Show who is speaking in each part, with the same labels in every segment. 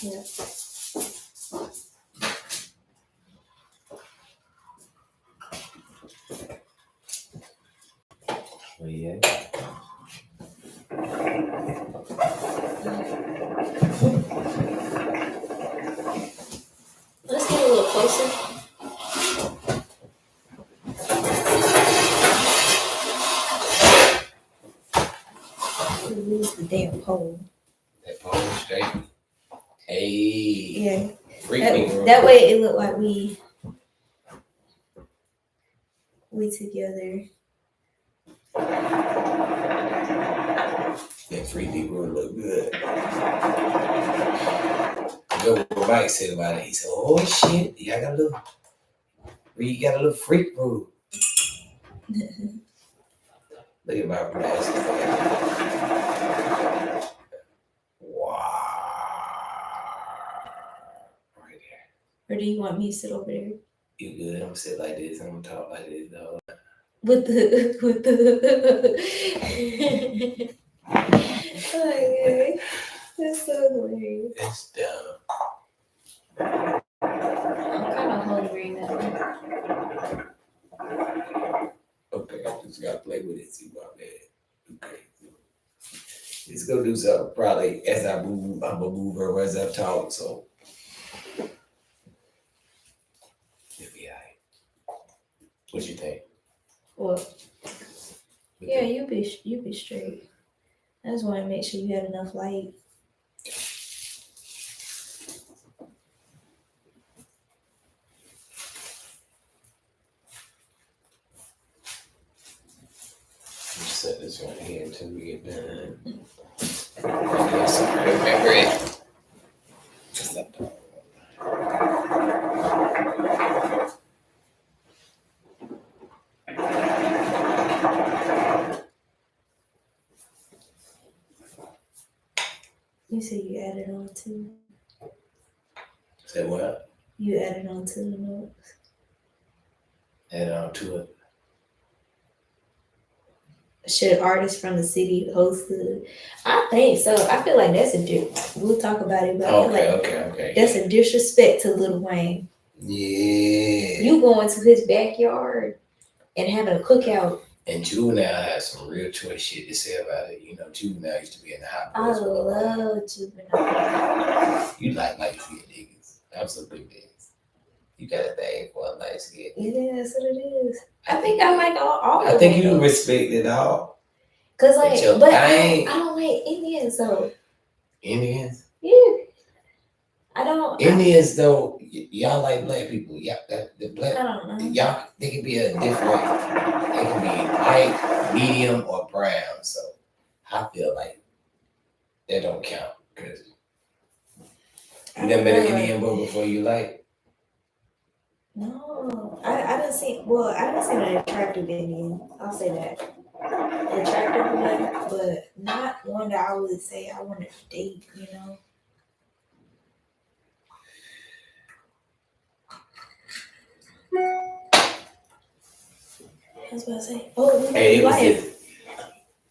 Speaker 1: Yeah.
Speaker 2: Oh, yeah.
Speaker 1: Let's get a little closer. Lose the damn pole.
Speaker 2: That pole straight. Hey.
Speaker 1: Yeah.
Speaker 2: Freaking
Speaker 1: That way it looked like we together.
Speaker 2: That 3D room look good. Go what Mike said about it. He said, "Oh shit, you got a little freak room." Look at my glasses. Wow. Right there.
Speaker 1: Or do you want me to sit over there?
Speaker 2: You good? I'm gonna sit like this. I'm gonna talk like this, though.
Speaker 1: With the okay. That's so hilarious.
Speaker 2: That's dumb.
Speaker 1: I'm kind of hungry now.
Speaker 2: Okay, I just gotta play with it. See about that. Okay. Let's go do something. Probably as I move, I'm gonna move her as I talk. So it'll be alright. What you think?
Speaker 1: Well, yeah, you be straight. I just want to make sure you have enough light.
Speaker 2: Set this right here until we get done. Yes, remember it. Just up there.
Speaker 1: You said you added on to.
Speaker 2: Say what?
Speaker 1: You added on to the notes.
Speaker 2: Add on to it.
Speaker 1: Should artists from the city host the? I think so. I feel like that's we'll talk about it, but I feel like
Speaker 2: Okay.
Speaker 1: that's a disrespect to Lil Wayne.
Speaker 2: Yeah.
Speaker 1: You going to his backyard and having a cookout.
Speaker 2: And Juvenile has some real choice shit to say about it. You know, Juvenile used to be in the hot
Speaker 1: I love Juvenile.
Speaker 2: You like light skin niggas. I'm some big niggas. You got a thing for a light skin.
Speaker 1: Yeah, that's what it is. I think I like all
Speaker 2: I think you respect it all.
Speaker 1: Cause like, but I don't like Indians though.
Speaker 2: Indians?
Speaker 1: Yeah. I don't.
Speaker 2: Indians though, y'all like black people. Yeah, the black.
Speaker 1: I don't know.
Speaker 2: Y'all, they can be a different. They can be light, medium, or brown. So I feel like that don't count because you never met an Indian boy before you like.
Speaker 1: No, I didn't see. Well, I didn't see an attractive Indian. I'll say that. Attractive one, but not one that I would say I want to date. You know. I was about to say. Oh,
Speaker 2: hey,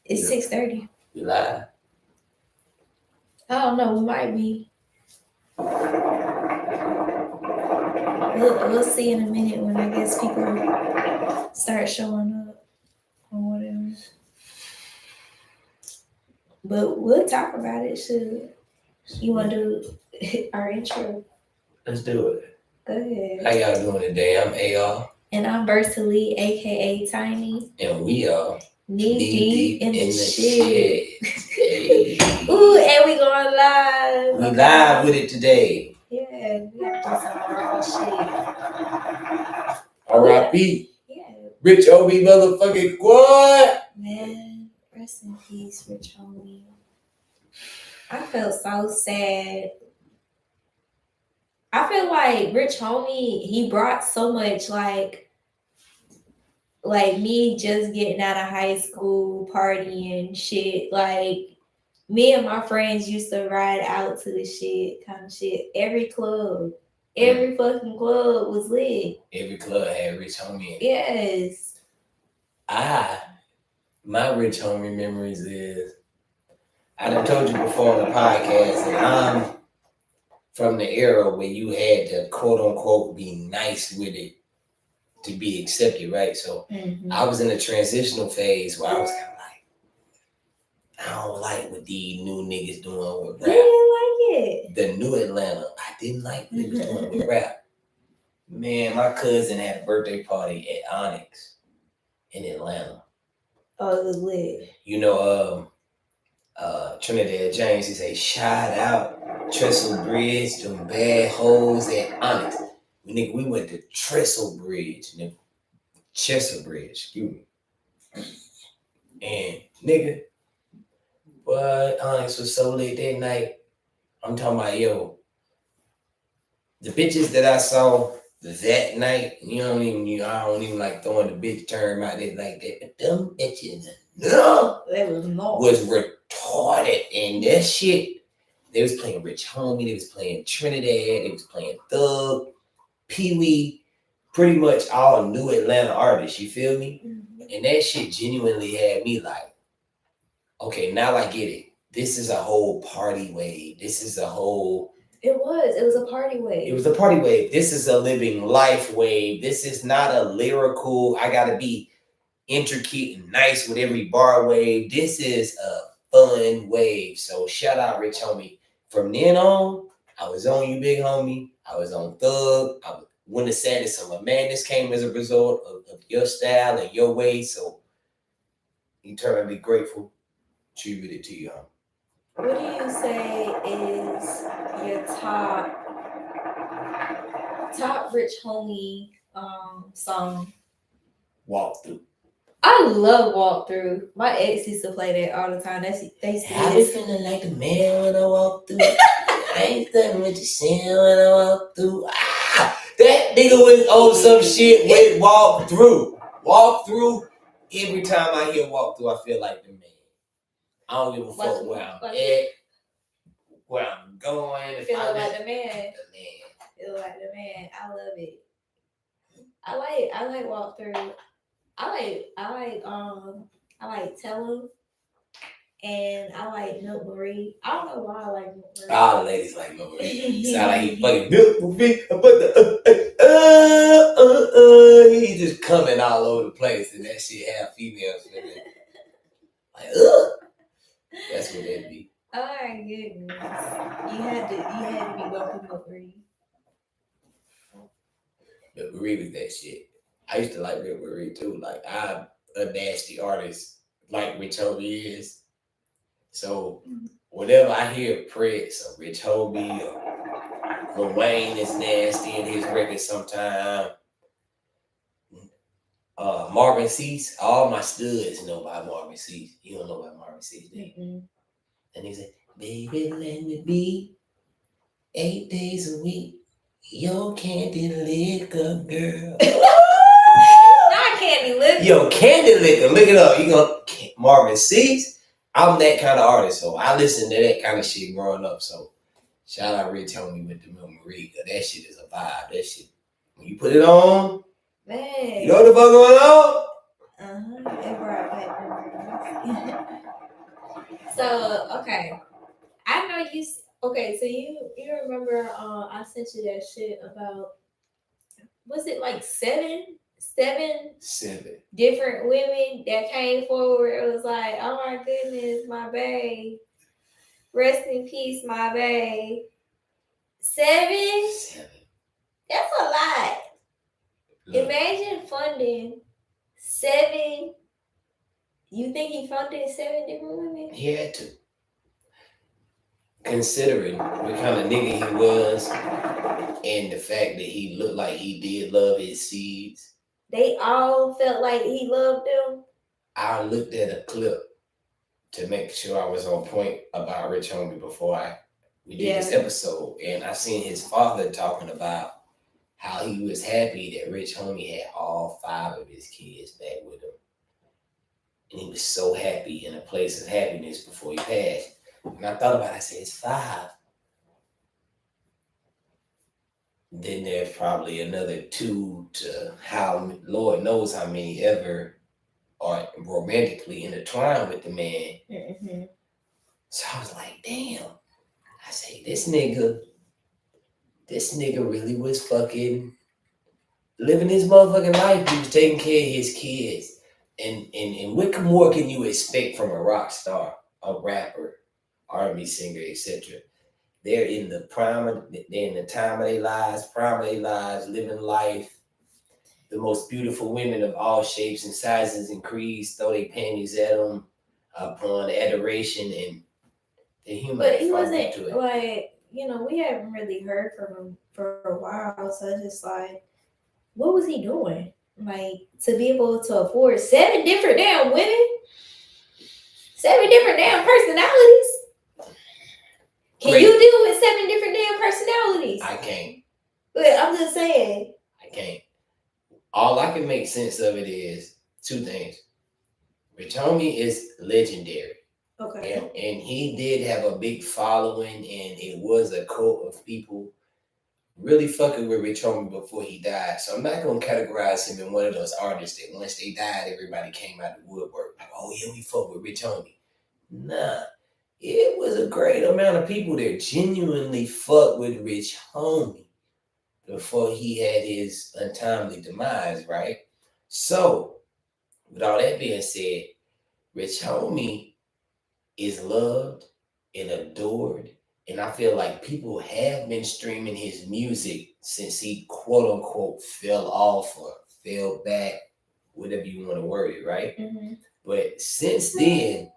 Speaker 1: it's 6:30.
Speaker 2: You lie.
Speaker 1: I don't know. We might be. We'll see in a minute when I guess people start showing up or whatever. But we'll talk about it. Should you want to do our intro?
Speaker 2: Let's do it.
Speaker 1: Go ahead.
Speaker 2: How y'all doing today? I'm AR.
Speaker 1: And I'm Bertalee, aka Tiny.
Speaker 2: And we are
Speaker 1: knee deep in the shit.
Speaker 2: Hey.
Speaker 1: Ooh, and we going live.
Speaker 2: We live with it today.
Speaker 1: Yeah, we have to do some raw shit.
Speaker 2: R.I.P.
Speaker 1: Yeah.
Speaker 2: Rich Homie motherfucking Quan.
Speaker 1: Man, rest in peace, Rich Homie. I felt so sad. I feel like Rich Homie, he brought so much like me just getting out of high school, partying, shit. Like, me and my friends used to ride out to the shit, kind of shit. Every club, every fucking club was lit.
Speaker 2: Every club had Rich Homie in it.
Speaker 1: Yes.
Speaker 2: My Rich Homie memories is, I done told you before on the podcast, and from the era where you had to quote unquote be nice with it to be accepted, right? So I was in a transitional phase where I was kind of like, I don't like what these new niggas doing with rap.
Speaker 1: You didn't like it.
Speaker 2: The new Atlanta, I didn't like what they was doing with rap. Man, my cousin had a birthday party at Onyx in Atlanta.
Speaker 1: Oh, it was lit.
Speaker 2: You know, Trinidad James, he say, shout out Trestle Bridge, them bad hoes at Onyx. Nigga, we went to Trestle Bridge, nigga. Chester Bridge, excuse me. And nigga, but Onyx was so late that night. I'm talking about, yo, the bitches that I saw that night, I don't even like throwing the bitch term out there like that. But them bitches, no, was retarded. And that shit, they was playing Rich Homie, they was playing Trinidad, they was playing Thug, Pee Wee, pretty much all new Atlanta artists, you feel me? And that shit genuinely had me like, okay, now I get it. This is a whole party wave. This is a whole...
Speaker 1: It was a party wave.
Speaker 2: It was a party wave. This is a living life wave. This is not a lyrical, I gotta be intricate and nice with every bar wave. This is a fun wave. So shout out Rich Homie. From then on, I was on you, big homie. I was on Thug. When the Sadness of a Madness came as a result of your style and your way. So eternally grateful. Attributed to you, homie.
Speaker 1: What do you say is your top Rich Homie song?
Speaker 2: Walkthrough.
Speaker 1: I love Walkthrough. My ex used to play that all the time. They used to
Speaker 2: I be feeling like the man when I walk through. I ain't done with the sin when I walk through. That nigga was on some shit with Walkthrough. Walkthrough. Every time I hear Walkthrough, I feel like the man. I don't give a fuck where I'm at, where I'm going.
Speaker 1: Feel like the man. Feel like the man. I love it. I like Walkthrough. I like Tell 'Em, and I like Milk Marie. I don't know why I like Milk Marie.
Speaker 2: All the ladies like Milk Marie. Sound like he fucking Milk Marie, but he just coming all over the place, and that shit have females in it. Like, that's what that be.
Speaker 1: Oh my goodness! You had to be welcome, Milk Marie.
Speaker 2: Milk Marie was that shit. I used to like Milk Marie too. Like, I'm a nasty artist, like Rich Homie is. So whenever I hear Prince or Rich Homie or Lil Wayne is nasty in his records sometime. Marvin Cease, all my studs know about Marvin Cease. You don't know about Marvin Cease, do you? And he said, baby, let me be 8 days a week. Your candy liquor, girl.
Speaker 1: Not candy liquor.
Speaker 2: Yo, candy liquor. Look it up. You go Marvin Cease. I'm that kind of artist, so I listen to that kind of shit growing up. So shout out Rich Homie with the Milk Marie. That shit is a vibe. That shit, when you put it on,
Speaker 1: man,
Speaker 2: you know what the fuck going on?
Speaker 1: It brought back memories. So okay, I know you. Okay, so you remember? I sent you that shit about. Was it like seven different women that came forward? It was like, oh my goodness, my bae. Rest in peace, my bae. Seven? That's a lot. Look. Imagine funding 7. You think he funded 7 different women?
Speaker 2: He had to. Considering what kind of nigga he was and the fact that he looked like he did love his seeds.
Speaker 1: They all felt like he loved them.
Speaker 2: I looked at a clip to make sure I was on point about Rich Homie before we did this episode. And I seen his father talking about how he was happy that Rich Homie had all 5 of his kids back with him. And he was so happy, in a place of happiness before he passed. And I thought about it, I said, it's 5. Then there's probably another 2 to how, Lord knows how many ever are romantically intertwined with the man. Mm-hmm. So I was like, damn. I say, this nigga this nigga really was fucking living his motherfucking life. He was taking care of his kids. And what more can you expect from a rock star, a rapper, R&B singer, etc.? They're in the they're in the time of their lives, living life. The most beautiful women of all shapes and sizes and creeds throw their panties at them upon adoration, and the human.
Speaker 1: But he wasn't like, we haven't really heard from him for a while. So it's just like, what was he doing? Like, to be able to afford 7 different damn women, 7 different damn personalities. Can you deal with 7 different damn personalities?
Speaker 2: I can't.
Speaker 1: But I'm just saying.
Speaker 2: I can't. All I can make sense of it is 2 things. Rich Homie is legendary.
Speaker 1: Okay.
Speaker 2: And he did have a big following, and it was a cult of people really fucking with Rich Homie before he died. So I'm not gonna categorize him in one of those artists that once they died, everybody came out of the woodwork. Like, oh yeah, we fuck with Rich Homie. Nah. It was a great amount of people that genuinely fucked with Rich Homie before he had his untimely demise, right? So, with all that being said, Rich Homie is loved and adored, and I feel like people have been streaming his music since he quote unquote fell off or fell back, whatever you want to word it, right?
Speaker 1: Mm-hmm.
Speaker 2: But since then,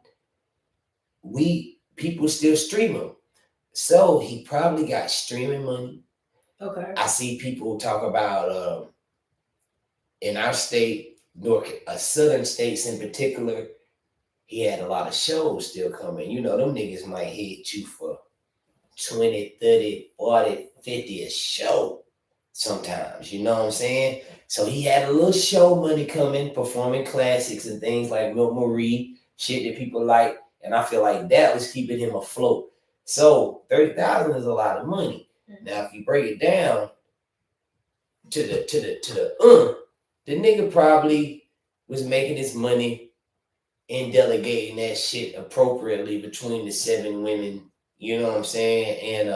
Speaker 2: people still stream him, so he probably got streaming money.
Speaker 1: Okay.
Speaker 2: I see people talk about in our state, southern states in particular, he had a lot of shows still coming. You know, them niggas might hit you for 20, 30, 40, 50 a show sometimes. You know what I'm saying? So he had a little show money coming, performing classics and things like Milk Marie, shit that people like. And I feel like that was keeping him afloat. So 30,000 is a lot of money. Mm-hmm. Now, if you break it down to the nigga probably was making his money and delegating that shit appropriately between the 7 women. You know what I'm saying? And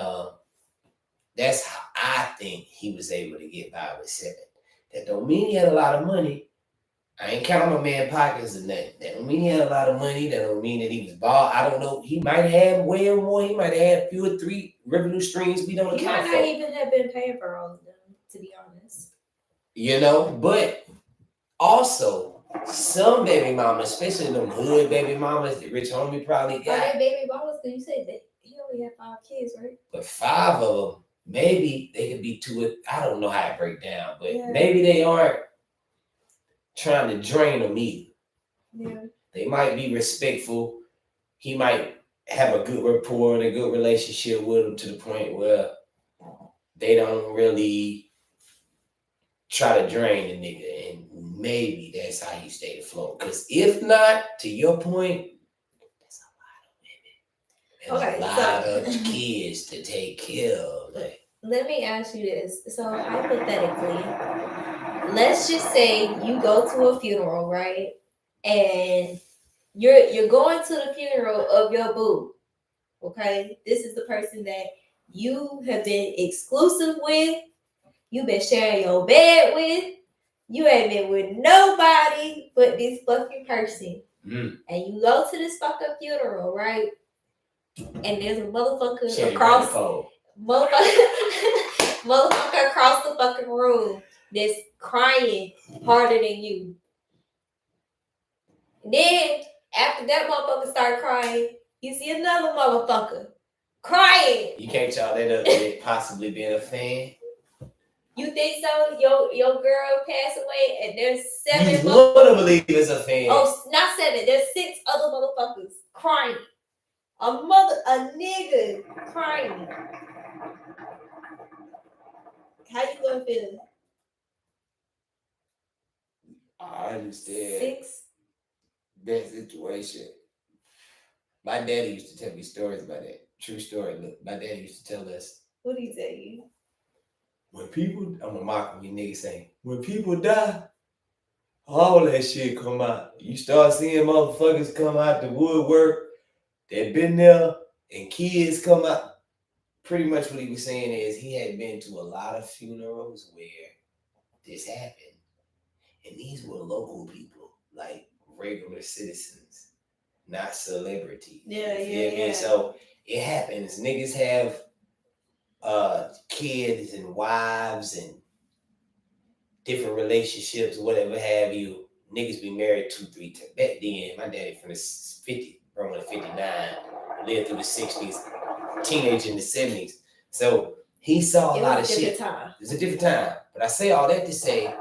Speaker 2: that's how I think he was able to get by with 7. That don't mean he had a lot of money. I ain't counting my man pockets or nothing. That don't mean he had a lot of money. That don't mean that he was bald. I don't know. He might have way more. He might have had a few or 3 revenue streams we don't account for.
Speaker 1: He might not even have been paying for all of them, to be honest.
Speaker 2: You know, but also some baby mamas, especially them hood baby mamas that Rich Homie probably got.
Speaker 1: Are they baby mamas? Because you said that he only had 5 kids, right?
Speaker 2: But 5 of them, maybe they could be 2. I don't know how it break down, but maybe they aren't trying to drain them either. Yeah. They might be respectful. He might have a good rapport and a good relationship with them to the point where they don't really try to drain the nigga, and maybe that's how he stayed afloat. Because if not, to your point, there's a lot of women. There's a lot of kids to take care of. Like,
Speaker 1: let me ask you this. So hypothetically, let's just say you go to a funeral, right? And you're going to the funeral of your boo. Okay? This is the person that you have been exclusive with. You've been sharing your bed with. You ain't been with nobody but this fucking person. And you go to this fucking funeral, right? And there's a motherfucker across the fucking room that's crying harder than you. Then after that motherfucker start crying, you see another motherfucker crying.
Speaker 2: You can't chalk that up to possibly being a fan.
Speaker 1: You think so? Your girl passed away, and there's 7.
Speaker 2: You want to believe it's a fan?
Speaker 1: Oh, not 7. There's 6 other motherfuckers crying. A nigga crying. How you gonna feel?
Speaker 2: I understand
Speaker 1: 6.
Speaker 2: That situation. My daddy used to tell me stories about that. True story. Look, my daddy used to tell us.
Speaker 1: What did he tell you?
Speaker 2: When people, I'm a mock me niggas saying, when people die, all that shit come out. You start seeing motherfuckers come out the woodwork that been there, and kids come out. pretty much what he was saying is he had been to a lot of funerals where this happened, and these were local people, like regular citizens, not celebrities.
Speaker 1: Yeah,
Speaker 2: You
Speaker 1: yeah,
Speaker 2: feel me?
Speaker 1: yeah.
Speaker 2: So it happens. Niggas have kids and wives and different relationships, whatever have you. Niggas be married 2, 3 times. Back then, my daddy from the 50, growing to 59, lived through the 60s, teenager in the 70s. So he saw a lot of shit.
Speaker 1: Time.
Speaker 2: It's a different time. But I say all that to say,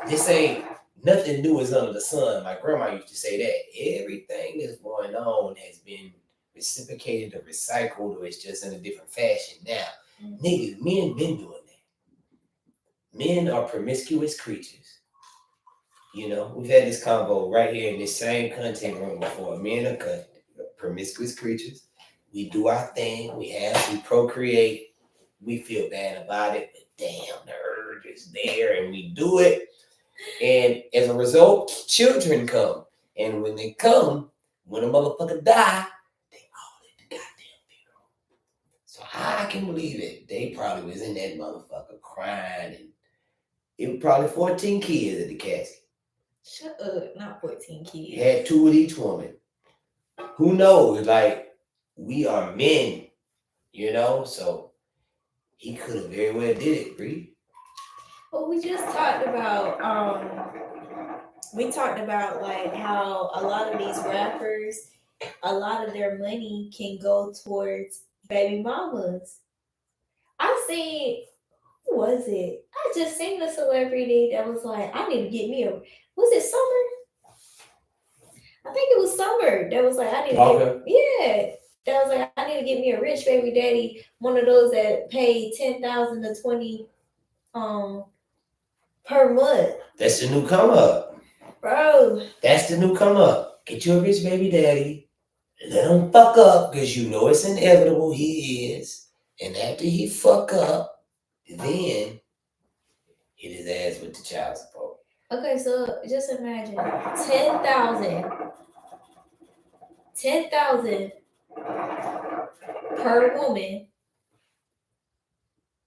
Speaker 2: this ain't nothing new is under the sun. My grandma used to say that. Everything that's going on has been reciprocated or recycled, or it's just in a different fashion now. Niggas, men been doing that. Men are promiscuous creatures. You know, we've had this convo right here in this same content room before. Men are promiscuous creatures. We do our thing. We procreate. We feel bad about it, but damn, the urge is there, and we do it. And as a result, children come. And when they come, when a motherfucker die, they all at the goddamn funeral. So I can believe it. They probably was in that motherfucker crying, and it was probably 14 kids at the casket.
Speaker 1: Shut up, not 14 kids.
Speaker 2: Had 2 with each woman. Who knows? Like, we are men, you know? So he could have very well did it, Bree.
Speaker 1: Well, we just talked about like how a lot of these rappers, a lot of their money can go towards baby mamas. I seen, who was it? I just seen a celebrity that was like, I need to get me a, was it Summer? I think it was Summer that was like, I need to get, yeah. That was like, I need to get me a rich baby daddy, one of those that paid 10,000 to 20 per month.
Speaker 2: That's the new come up.
Speaker 1: Bro.
Speaker 2: That's the new come up. Get you a rich baby daddy. Let him fuck up, because you know it's inevitable he is. And after he fuck up, then hit his ass with the child support.
Speaker 1: Okay, so just imagine 10,000 per woman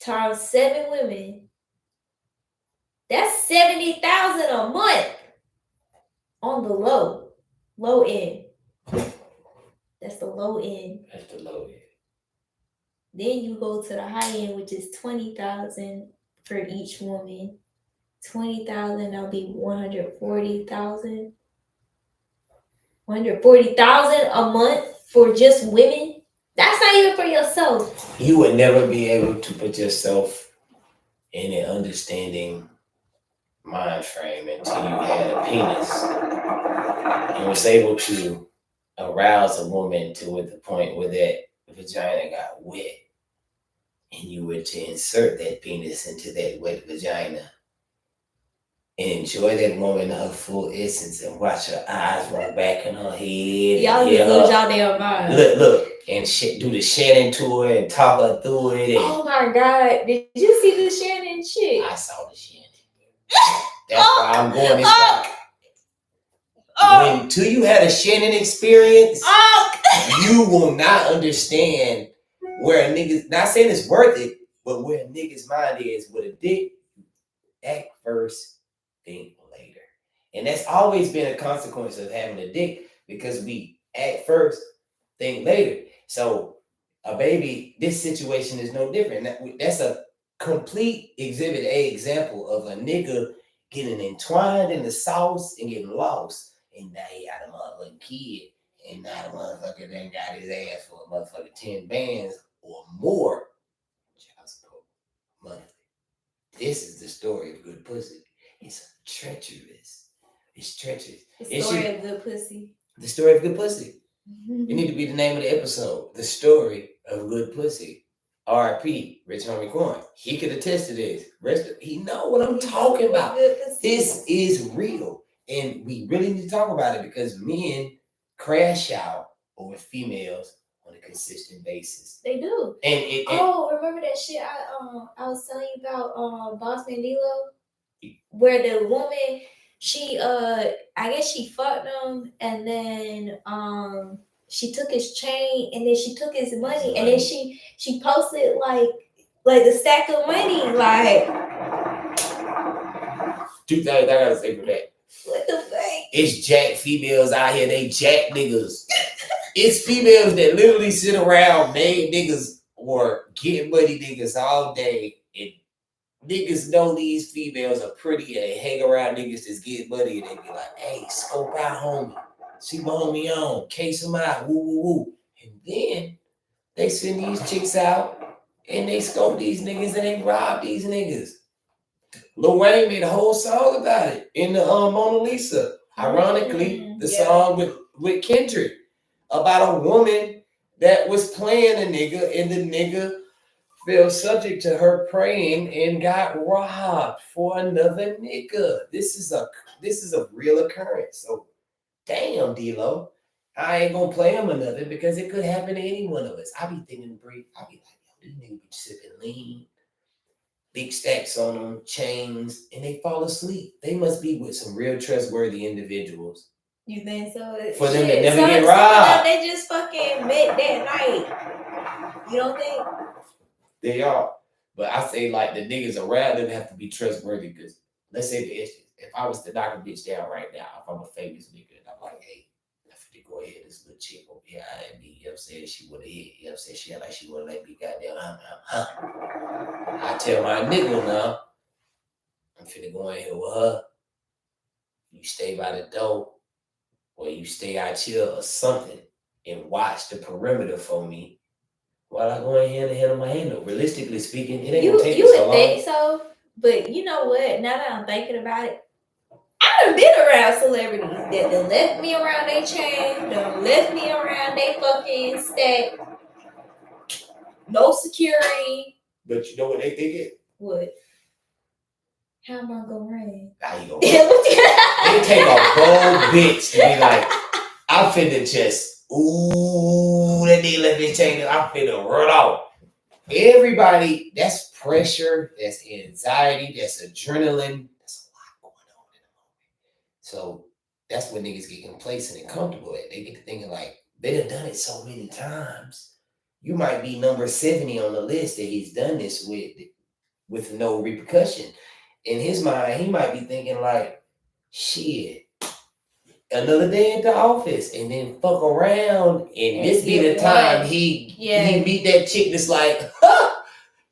Speaker 1: times 7 women. That's 70,000 a month on the low end. That's the low end.
Speaker 2: That's the low end.
Speaker 1: Then you go to the high end, which is 20,000 for each woman. 20,000, that'll be 140,000. 140,000 a month for just women. That's not even for yourself.
Speaker 2: You would never be able to put yourself in an understanding mind frame until you had a penis and was able to arouse a woman to the point where that vagina got wet, and you were to insert that penis into that wet vagina and enjoy that woman in her full essence and watch her eyes roll back in her head.
Speaker 1: Y'all just lose y'all damn mind.
Speaker 2: Look, and do the Shannon to her and talk her through it.
Speaker 1: Oh my God. Did you see the Shannon shit?
Speaker 2: I saw the Shannon. That's why I'm going this route. Until you had a Shannon experience, you will not understand where a nigga, not saying it's worth it, but where a nigga's mind is with a dick. Act first, think later. And that's always been a consequence of having a dick, because we act first, think later. So a baby, this situation is no different. That's a complete exhibit A example of a nigga getting entwined in the sauce and getting lost. And now he got a motherfucking kid. And now the motherfucker then got his ass for a motherfucking 10 bands or more child support monthly. This is the story of good pussy. It's treacherous. It's treacherous.
Speaker 1: The story of good pussy.
Speaker 2: The story of good pussy. It need to be the name of the episode. The story of good pussy. R.I.P. Rich Homie Quan. He could attest to this. He know what I'm talking about. This is real. And we really need to talk about it, because men crash out over females on a consistent basis.
Speaker 1: They do.
Speaker 2: And
Speaker 1: remember that shit I was telling you about Boss Mandilo? Where the woman, she I guess she fucked him, and then she took his chain and then she took his money and then she posted like the stack of money. Like,
Speaker 2: 2 things I gotta say for that.
Speaker 1: what the fuck?
Speaker 2: It's jack females out here, they jack niggas. It's females that literally sit around made niggas or get money niggas all day, and niggas know these females are pretty and they hang around niggas that's getting money and they be like, hey, scope out homie. See my homie on, case him out, woo woo woo. And then they send these chicks out and they scope these niggas and they rob these niggas. Lil Wayne made a whole song about it in the Mona Lisa. Ironically, the song with Kendrick about a woman that was playing a nigga and the nigga fell subject to her praying and got robbed for another nigga. This is a real occurrence. So damn, D-Lo, I ain't gonna play him another because it could happen to any one of us. I be thinking, Bree, I be like, yo, this nigga be sipping lean, big stacks on them, chains, and they fall asleep. They must be with some real trustworthy individuals.
Speaker 1: You think so?
Speaker 2: For them to never get robbed.
Speaker 1: They just fucking met that night. You don't think?
Speaker 2: They are. But I say like the niggas around them have to be trustworthy because let's say the instance, if I was to knock a bitch down right now, if I'm a famous nigga and I'm like, hey, I finna go ahead, this little chick over here, I ain't be, you know what I'm saying, she would have hit, you know what I'm saying, she had like she would have let me goddamn, I tell my nigga now, I'm finna go in here with her, you stay by the door, or you stay out here or something, and watch the perimeter for me, while I go in here and handle my handle. Realistically speaking, it ain't gonna take
Speaker 1: you
Speaker 2: so
Speaker 1: would
Speaker 2: long.
Speaker 1: think so, but you know what? Now that I'm thinking about it, I done been around celebrities that done left me around their chain, done left me around their fucking stack, no security.
Speaker 2: But you know what they thinking?
Speaker 1: What? How am I gonna run?
Speaker 2: How you gonna run? They take a bold bitch to be like, I'm finna just, ooh, that nigga left his chain, I'm finna run off. Everybody, that's pressure, that's anxiety, that's adrenaline, that's a lot going on in the moment. So that's when niggas get complacent and comfortable at. They get to thinking like, they done done it so many times. You might be number 70 on the list that he's done this with no repercussion. In his mind, he might be thinking like, shit, another day at the office and then fuck around and this be the time he meet that chick that's like, huh,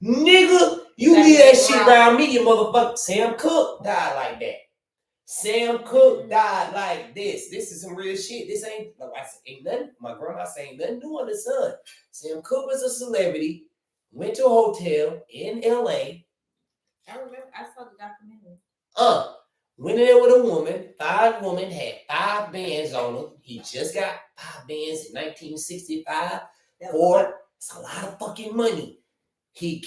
Speaker 2: nigga, you leave that shit around me, you motherfucker. Sam Cooke died like that. Sam Cooke died like this. This is some real shit. This ain't, like I said, ain't nothing, my grandma saying nothing new under the sun. Sam Cooke was a celebrity, went to a hotel in LA.
Speaker 1: I remember, I saw the documentary.
Speaker 2: Went in there with a woman, 5 women, had 5 bands on them. He just got 5 bands in 1965. It's a lot of fucking money. He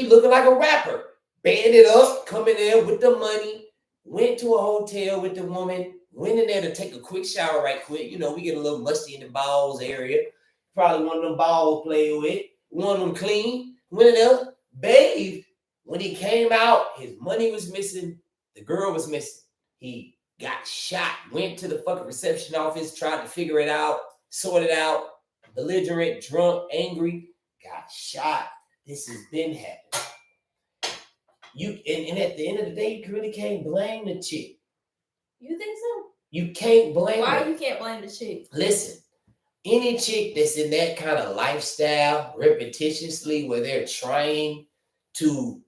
Speaker 2: looking like a rapper, banded up, coming there with the money, went to a hotel with the woman, went in there to take a quick shower right quick. You know, we get a little musty in the balls area. Probably one of them balls playing with, one of them clean, went in there, bathed. When he came out, his money was missing. The girl was missing. He got shot, went to the fucking reception office, tried to figure it out, sort it out, belligerent, drunk, angry, got shot. This has been happening. And at the end of the day, you really can't blame the chick.
Speaker 1: You think so?
Speaker 2: You can't blame her.
Speaker 1: Why you can't blame the chick?
Speaker 2: Listen, any chick that's in that kind of lifestyle repetitiously where they're trying to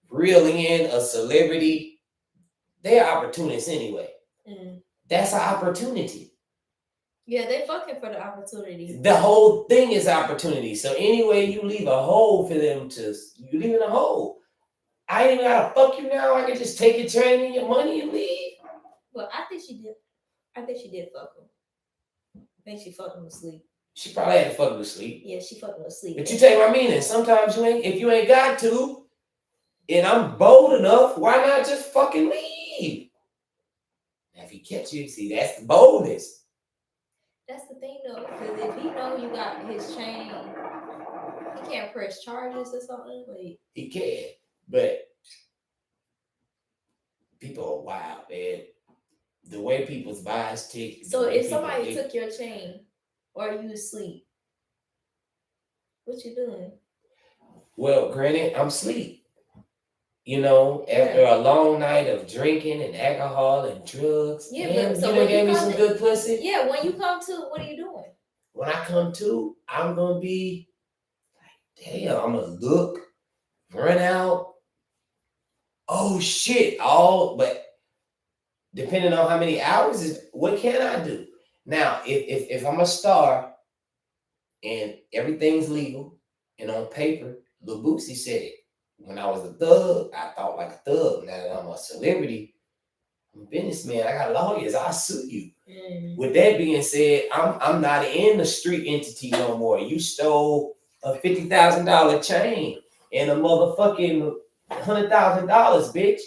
Speaker 2: reel in a celebrity, they're opportunists anyway. That's an opportunity.
Speaker 1: Yeah, they fucking for the opportunity.
Speaker 2: The whole thing is opportunity. So anyway, you leave a hole for them you leave in a hole. I ain't even gotta fuck you now. I can just take your train and your money and leave.
Speaker 1: Well, I think she did fuck him. I think she fucked him to sleep.
Speaker 2: She probably had to fuck him to sleep.
Speaker 1: Yeah, she fucked him to sleep.
Speaker 2: But you take my meaning. Sometimes if you ain't got to, and I'm bold enough, why not just fucking leave? Now, if he catch you, see, that's the boldness.
Speaker 1: That's the thing, though, because if he know you got his chain, he can't press charges or something. Like,
Speaker 2: he can, but people are wild, man. The way people's buys tick.
Speaker 1: So if somebody took your chain, or are you asleep? What you doing?
Speaker 2: Well, granted, I'm asleep. You know, after a long night of drinking and alcohol and drugs,
Speaker 1: Yeah,
Speaker 2: and
Speaker 1: but so
Speaker 2: you done
Speaker 1: when you
Speaker 2: gave me
Speaker 1: come
Speaker 2: some
Speaker 1: to,
Speaker 2: good pussy.
Speaker 1: yeah, when you come to, what are you doing?
Speaker 2: When I come to, I'm gonna be like, damn, I'm gonna look, run out. Oh shit! All but depending on how many hours is what can I do? Now, if I'm a star and everything's legal and on paper, Lil Boosie said it. When I was a thug, I thought like a thug. Now that I'm a celebrity, I'm a businessman. I got lawyers. I'll sue you. With that being said, I'm not in the street entity no more. You stole a $50,000 chain and a motherfucking $100,000, bitch.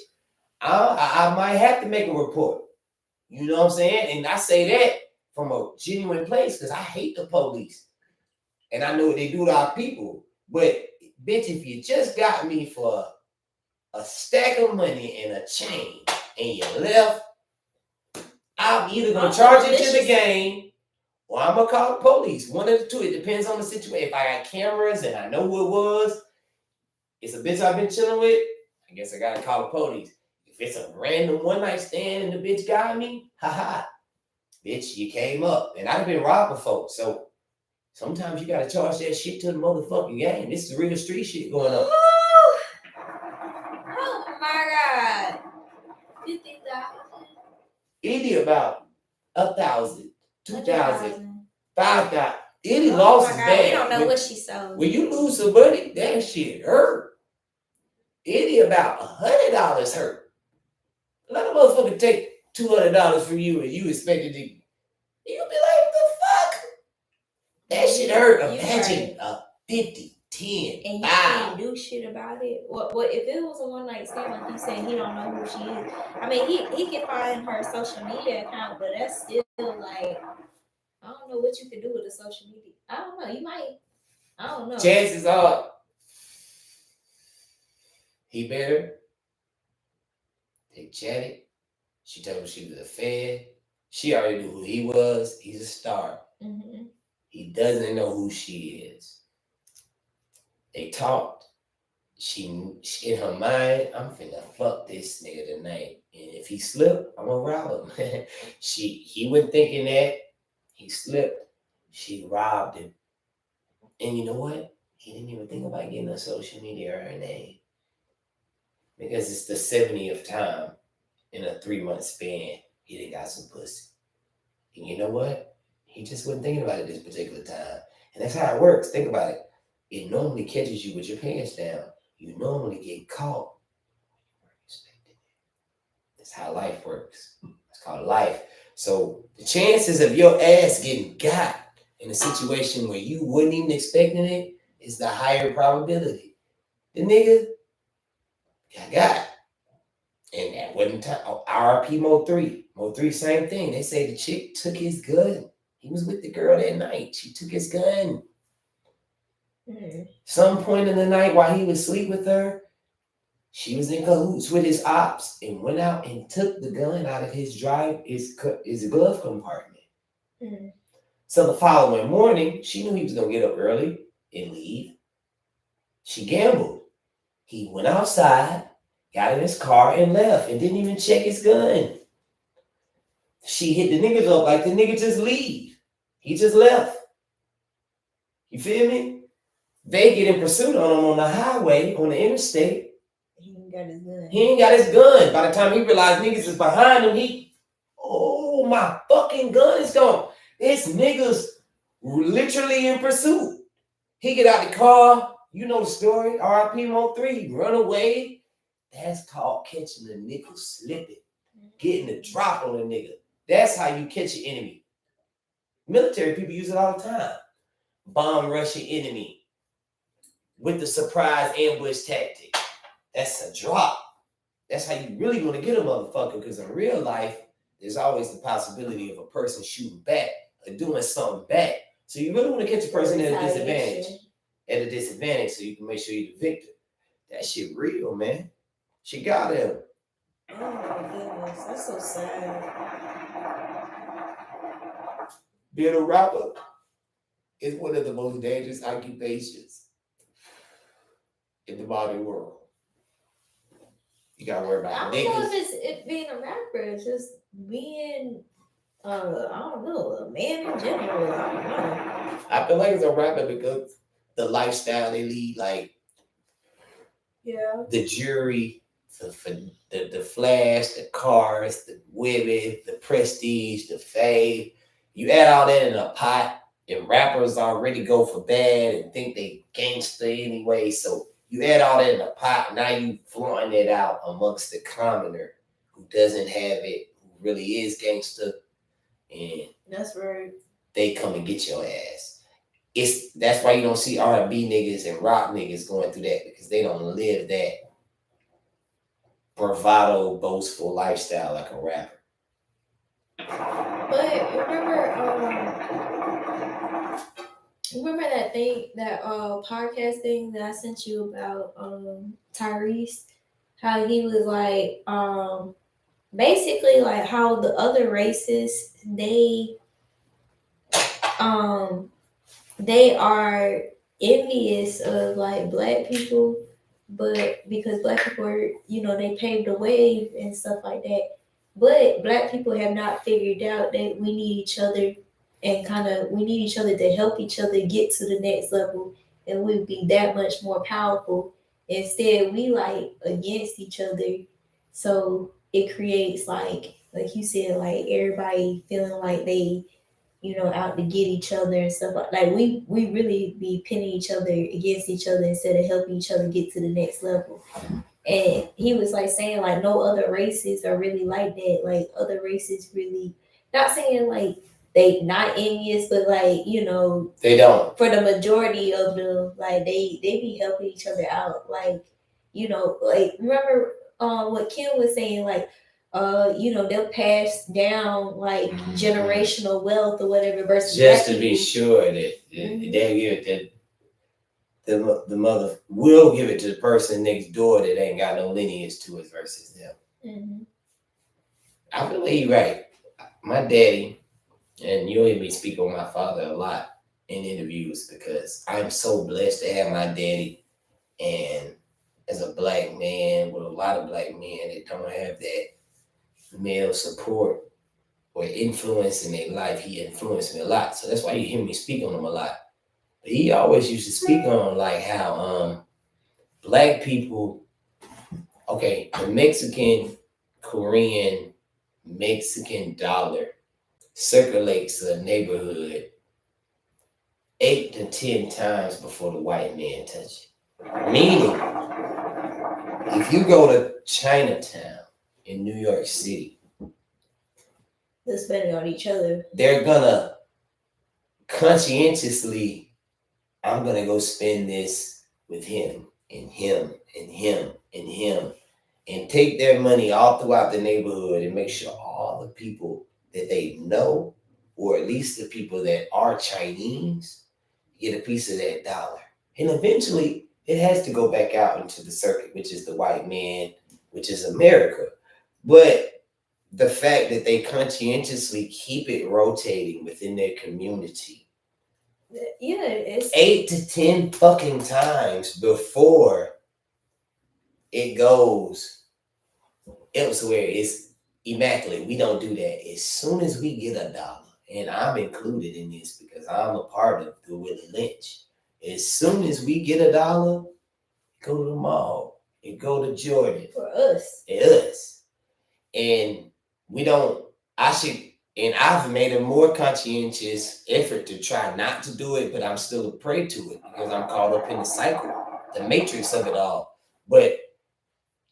Speaker 2: I might have to make a report. You know what I'm saying? And I say that from a genuine place because I hate the police. And I know what they do to our people. But bitch, if you just got me for a stack of money and a chain and you left, I'm either gonna charge it to the game or I'm gonna call the police. One of the two. It depends on the situation. If I got cameras and I know who it was, it's a bitch I've been chilling with, I guess I gotta call the police. If it's a random one night stand and the bitch got me, haha, bitch, you came up. And I've been robbed before. So sometimes you gotta charge that shit to the motherfucking game. This is real street shit going on.
Speaker 1: Oh my God. 50,000.
Speaker 2: Eddie about 1,000, 2,000, 5,000. Eddie
Speaker 1: Oh
Speaker 2: lost
Speaker 1: my
Speaker 2: his
Speaker 1: God,
Speaker 2: bag.
Speaker 1: we don't know what she sold.
Speaker 2: When you lose some money, that shit hurt. Eddie about $100 hurt. Let a motherfucker take $200 from you and you expected to, you be like, what the fuck? That shit hurt. Imagine a 50, 10,
Speaker 1: and he
Speaker 2: 5.
Speaker 1: can't do shit about it. What if it was a one night stand, like you said, he don't know who she is. I mean, he can find her social media account, but that's still like, I don't know what you can do with the social media. I don't know. You might. I don't know.
Speaker 2: Chances are he better. They chatted. She told him she was a fan. She already knew who he was. He's a star.
Speaker 1: Mm-hmm.
Speaker 2: He doesn't know who she is. They talked. She in her mind, I'm finna fuck this nigga tonight. And if he slipped, I'm gonna rob him. He went thinking that. He slipped. She robbed him. And you know what? He didn't even think about getting her social media or her name. Because it's the 70th time in a 3-month span he done got some pussy. And you know what? He just wasn't thinking about it this particular time. And that's how it works. Think about it. It normally catches you with your pants down. You normally get caught. That's how life works. It's called life. So the chances of your ass getting got in a situation where you wouldn't even expecting it is the higher probability. The nigga got. And that wasn't time. RP Mo 3. Mo 3, same thing. They say the chick took his gun. He was with the girl that night. She took his gun. Some point in the night while he was asleep with her, she was in cahoots with his ops and went out and took the gun out of his glove compartment. So the following morning, she knew he was going to get up early and leave. She gambled. He went outside, got in his car and left and didn't even check his gun. She hit the niggas up like the nigga just leave. He just left. You feel me? They get in pursuit on him on the highway, on the interstate.
Speaker 1: He ain't got his gun.
Speaker 2: He ain't got his gun. By the time he realized niggas is behind him, oh, my fucking gun is gone. This niggas literally in pursuit. He get out the car. You know the story. RIP Mo 3. Run away. That's called catching the nigga slipping. Getting the drop on a nigga. That's how you catch your enemy. Military people use it all the time. Bomb rush your enemy with the surprise ambush tactic. That's a drop. That's how you really want to get a motherfucker, because in real life, there's always the possibility of a person shooting back or doing something back. So you really want to catch a person at a disadvantage so you can make sure you're the victor. That shit real, man. She got him.
Speaker 1: Oh my goodness, that's so sad.
Speaker 2: Being a rapper, It's one of the most dangerous occupations in the modern world. You gotta worry
Speaker 1: I
Speaker 2: about
Speaker 1: don't know if
Speaker 2: niggas.
Speaker 1: it's it being a rapper. It's just being, I don't know, a man in general. I don't know.
Speaker 2: I feel like it's a rapper because the lifestyle they lead, like
Speaker 1: Yeah.
Speaker 2: the jewelry, the flash, the cars, the women, the prestige, the fame. You add all that in a pot, and rappers already go for bad and think they gangster anyway. So you add all that in a pot, now you flaunting it out amongst the commoner who doesn't have it, who really is gangster, and
Speaker 1: That's right.
Speaker 2: they come and get your ass. That's why you don't see R&B niggas and rock niggas going through that, because they don't live that bravado, boastful lifestyle like a rapper.
Speaker 1: But remember that thing, that podcast thing that I sent you about Tyrese, how he was like basically like how the other races um they are envious of like black people, but because black people are, they paved the way and stuff like that. But black people have not figured out that we need each other, and we need each other to help each other get to the next level, and we'd be that much more powerful. Instead, we like against each other. So it creates like you said, like everybody feeling like they out to get each other and stuff like we really be pinning each other against each other instead of helping each other get to the next level. And he was like saying like no other races are really like that. Like other races really, not saying like they not envious, but like
Speaker 2: They don't.
Speaker 1: for the majority of them, like they be helping each other out. Like like remember what Kim was saying, like they'll pass down like generational wealth or whatever versus
Speaker 2: Just
Speaker 1: black
Speaker 2: to be
Speaker 1: people.
Speaker 2: sure that they'll give it that the mother will give it to the person next door that ain't got no lineage to it versus them.
Speaker 1: Mm-hmm.
Speaker 2: I believe right. My daddy, and you'll hear me speak on my father a lot in interviews because I'm so blessed to have my daddy, and as a black man with a lot of black men that don't have that male support or influence in their life, he influenced me a lot. So that's why you hear me speak on him a lot. But he always used to speak on like how black people, okay, the Mexican dollar circulates a neighborhood 8 to 10 times before the white man touch it. Meaning, if you go to Chinatown in New York City,
Speaker 1: They're spending on each other.
Speaker 2: they're gonna conscientiously, I'm gonna go spend this with him and him and him and him, and take their money all throughout the neighborhood and make sure all the people that they know, or at least the people that are Chinese, get a piece of that dollar. And eventually it has to go back out into the circuit, which is the white man, which is America. But the fact that they conscientiously keep it rotating within their community,
Speaker 1: Yeah, it's
Speaker 2: 8 to 10 fucking times before it goes elsewhere, it's immaculate. We don't do that. As soon as we get a dollar, and I'm included in this because I'm a part of the Willie Lynch. As soon as we get a dollar, go to the mall. It go to Jordan.
Speaker 1: for us.
Speaker 2: Us. And we don't, and I've made a more conscientious effort to try not to do it, but I'm still a prey to it because I'm caught up in the cycle, the matrix of it all. But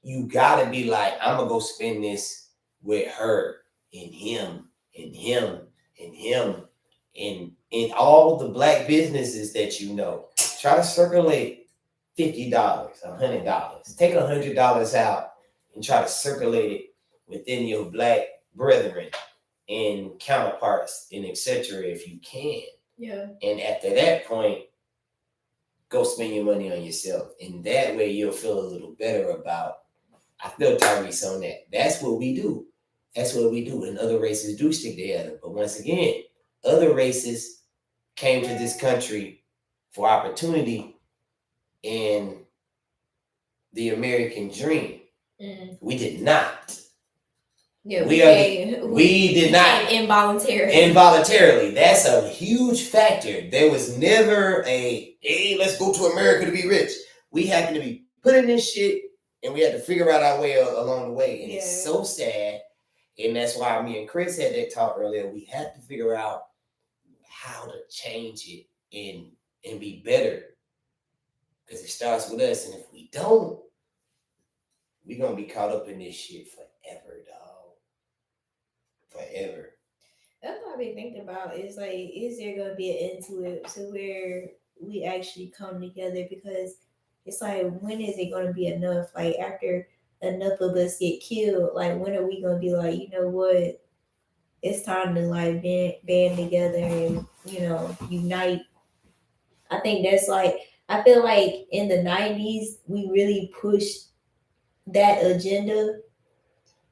Speaker 2: you gotta be like, I'm gonna go spend this with her and him and him and him and in all the black businesses that you know. Try to circulate $50, $100. Take $100 out and try to circulate it within your black brethren and counterparts and etc. if you can.
Speaker 1: Yeah.
Speaker 2: And after that point, go spend your money on yourself. And that way you'll feel a little better about, I feel Tyrese on that. That's what we do. That's what we do. And other races do stick together. But once again, other races came to this country for opportunity and the American dream. We did not.
Speaker 1: Yeah,
Speaker 2: we did not involuntarily. That's a huge factor. There was never a hey, let's go to America to be rich. We happened to be put in this shit, and we had to figure out our way along the way. And it's so sad. And that's why me and Chris had that talk earlier. We had to figure out how to change it and be better, because it starts with us. And if we don't, we're gonna be caught up in this shit forever, dog. Forever.
Speaker 1: That's what I've been thinking about. Is like, is there gonna be an end to it to where we actually come together? Because it's like, when is it gonna be enough? Like, after enough of us get killed, like, when are we gonna be like, you know what? It's time to like band together and, you know, unite. I think that's like, I feel like in the 90s we really pushed that agenda,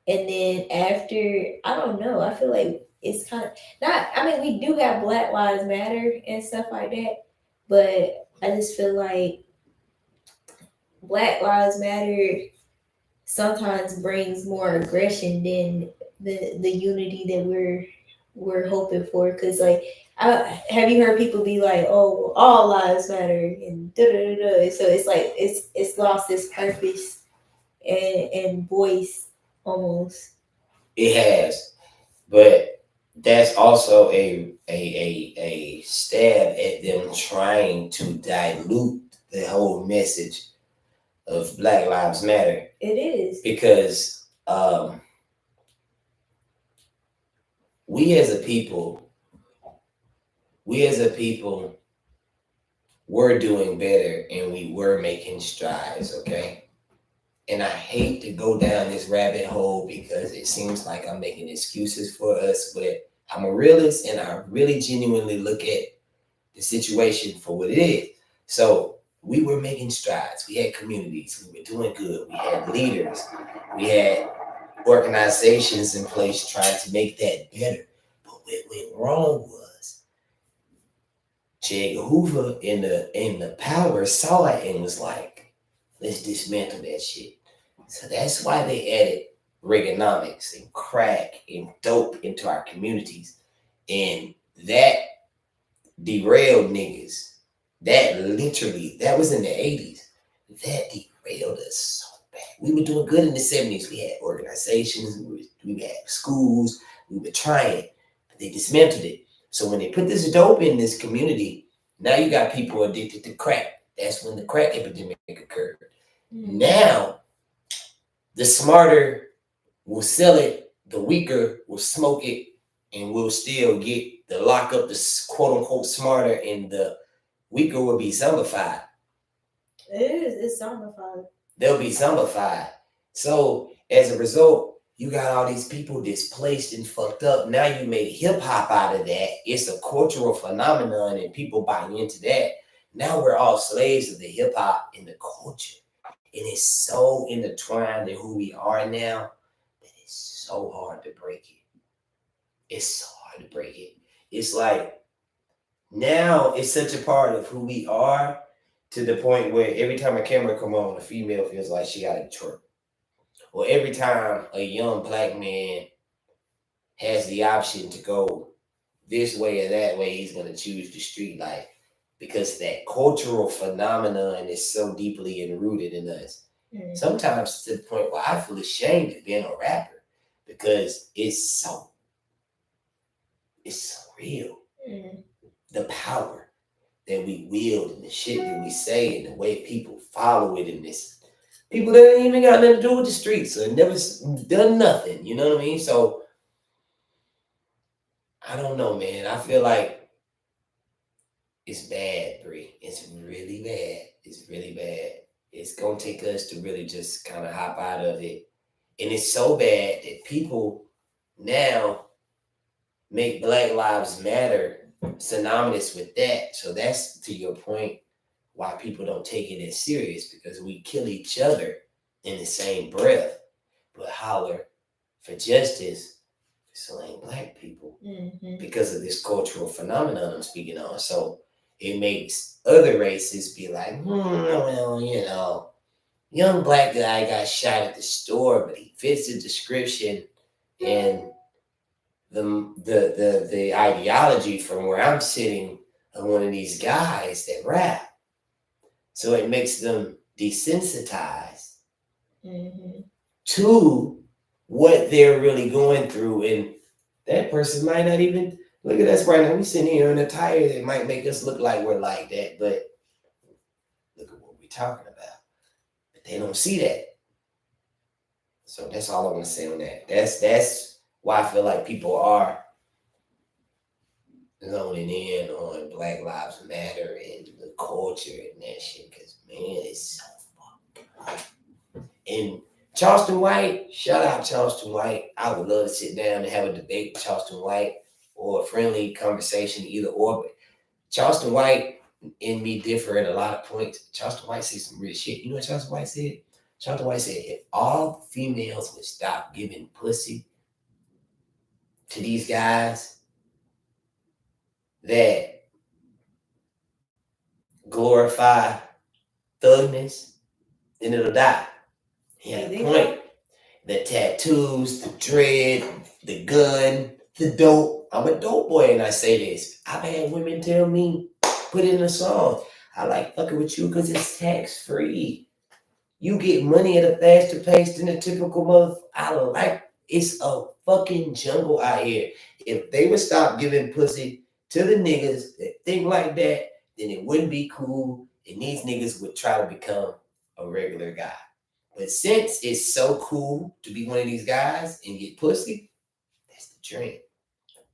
Speaker 1: and then after, I don't know, I feel like it's kind of not, I mean, we do have Black Lives Matter and stuff like that, but I just feel like Black Lives Matter sometimes brings more aggression than the unity that we're hoping for. Because like, have you heard people be like, oh, all lives matter and da da da da. So it's like, it's lost its purpose and voice almost.
Speaker 2: It has, but that's also a stab at them trying to dilute the whole message of Black Lives Matter.
Speaker 1: It is
Speaker 2: because we as a people, were doing better and we were making strides. Okay. And I hate to go down this rabbit hole because it seems like I'm making excuses for us, but I'm a realist and I really genuinely look at the situation for what it is. So we were making strides. We had communities. We were doing good. We had leaders. We had organizations in place trying to make that better. But what went wrong was J. Hoover in the power saw it and was like, let's dismantle that shit. So that's why they added Reaganomics and crack and dope into our communities. And that derailed niggas. That was in the 80s. That derailed us so bad. We were doing good in the 70s. We had organizations, we had schools, we were trying, but they dismantled it. So when they put this dope in this community, now you got people addicted to crack. That's when the crack epidemic occurred. Now, the smarter will sell it, the weaker will smoke it, and will still get the lock up the quote unquote smarter, and the weaker will be zombified.
Speaker 1: It's zombified.
Speaker 2: They'll be zombified. So as a result, you got all these people displaced and fucked up. Now you made hip hop out of that. It's a cultural phenomenon and people buy into that. Now we're all slaves of the hip hop and the culture. And it's so intertwined in who we are now that it's so hard to break it. It's so hard to break it. It's like now it's such a part of who we are to the point where every time a camera come on, a female feels like she got to twerk. Or every time a young Black man has the option to go this way or that way, he's going to choose the street life because that cultural phenomenon is so deeply enrooted in us. Mm-hmm. Sometimes to the point where I feel ashamed of being a rapper because it's so real. Mm-hmm. The power that we wield and the shit that we say and the way people follow it in this. People that ain't even got nothing to do with the streets or never done nothing, you know what I mean? So, I don't know, man. I feel like it's bad, Bree. It's really bad. It's really bad. It's going to take us to really just kind of hop out of it. And it's so bad that people now make Black Lives Matter synonymous with that. So that's, to your point, why people don't take it as serious, because we kill each other in the same breath, but holler for justice still ain't black people
Speaker 1: Mm-hmm.
Speaker 2: because of this cultural phenomenon I'm speaking on. So it makes other races be like, well, young black guy got shot at the store, but he fits the description and the ideology from where I'm sitting of one of these guys that rap. So it makes them desensitized to what they're really going through. And that person might not even look at us right now. We sitting here in a tire that might make us look like we're like that, but look at what we're talking about. But they don't see that. So that's all I want to say on that. That's why I feel like people are zoning in on Black Lives Matter and the culture and that shit. Because man, it's so fucked up. And Charleston White, shout out Charleston White. I would love to sit down and have a debate with Charleston White or a friendly conversation, either or. But Charleston White and me differ at a lot of points. Charleston White said some real shit. You know what Charleston White said? Charleston White said, if all females would stop giving pussy to these guys that glorify thugness, then it'll die. He had a point. The tattoos, the dread, the gun, the dope. I'm a dope boy and I say this. I've had women tell me, put in a song, I like fucking with you because it's tax free. You get money at a faster pace than a typical mother. It's a fucking jungle out here. If they would stop giving pussy to the niggas that think like that, then it wouldn't be cool. And these niggas would try to become a regular guy. But since it's so cool to be one of these guys and get pussy, that's the trend.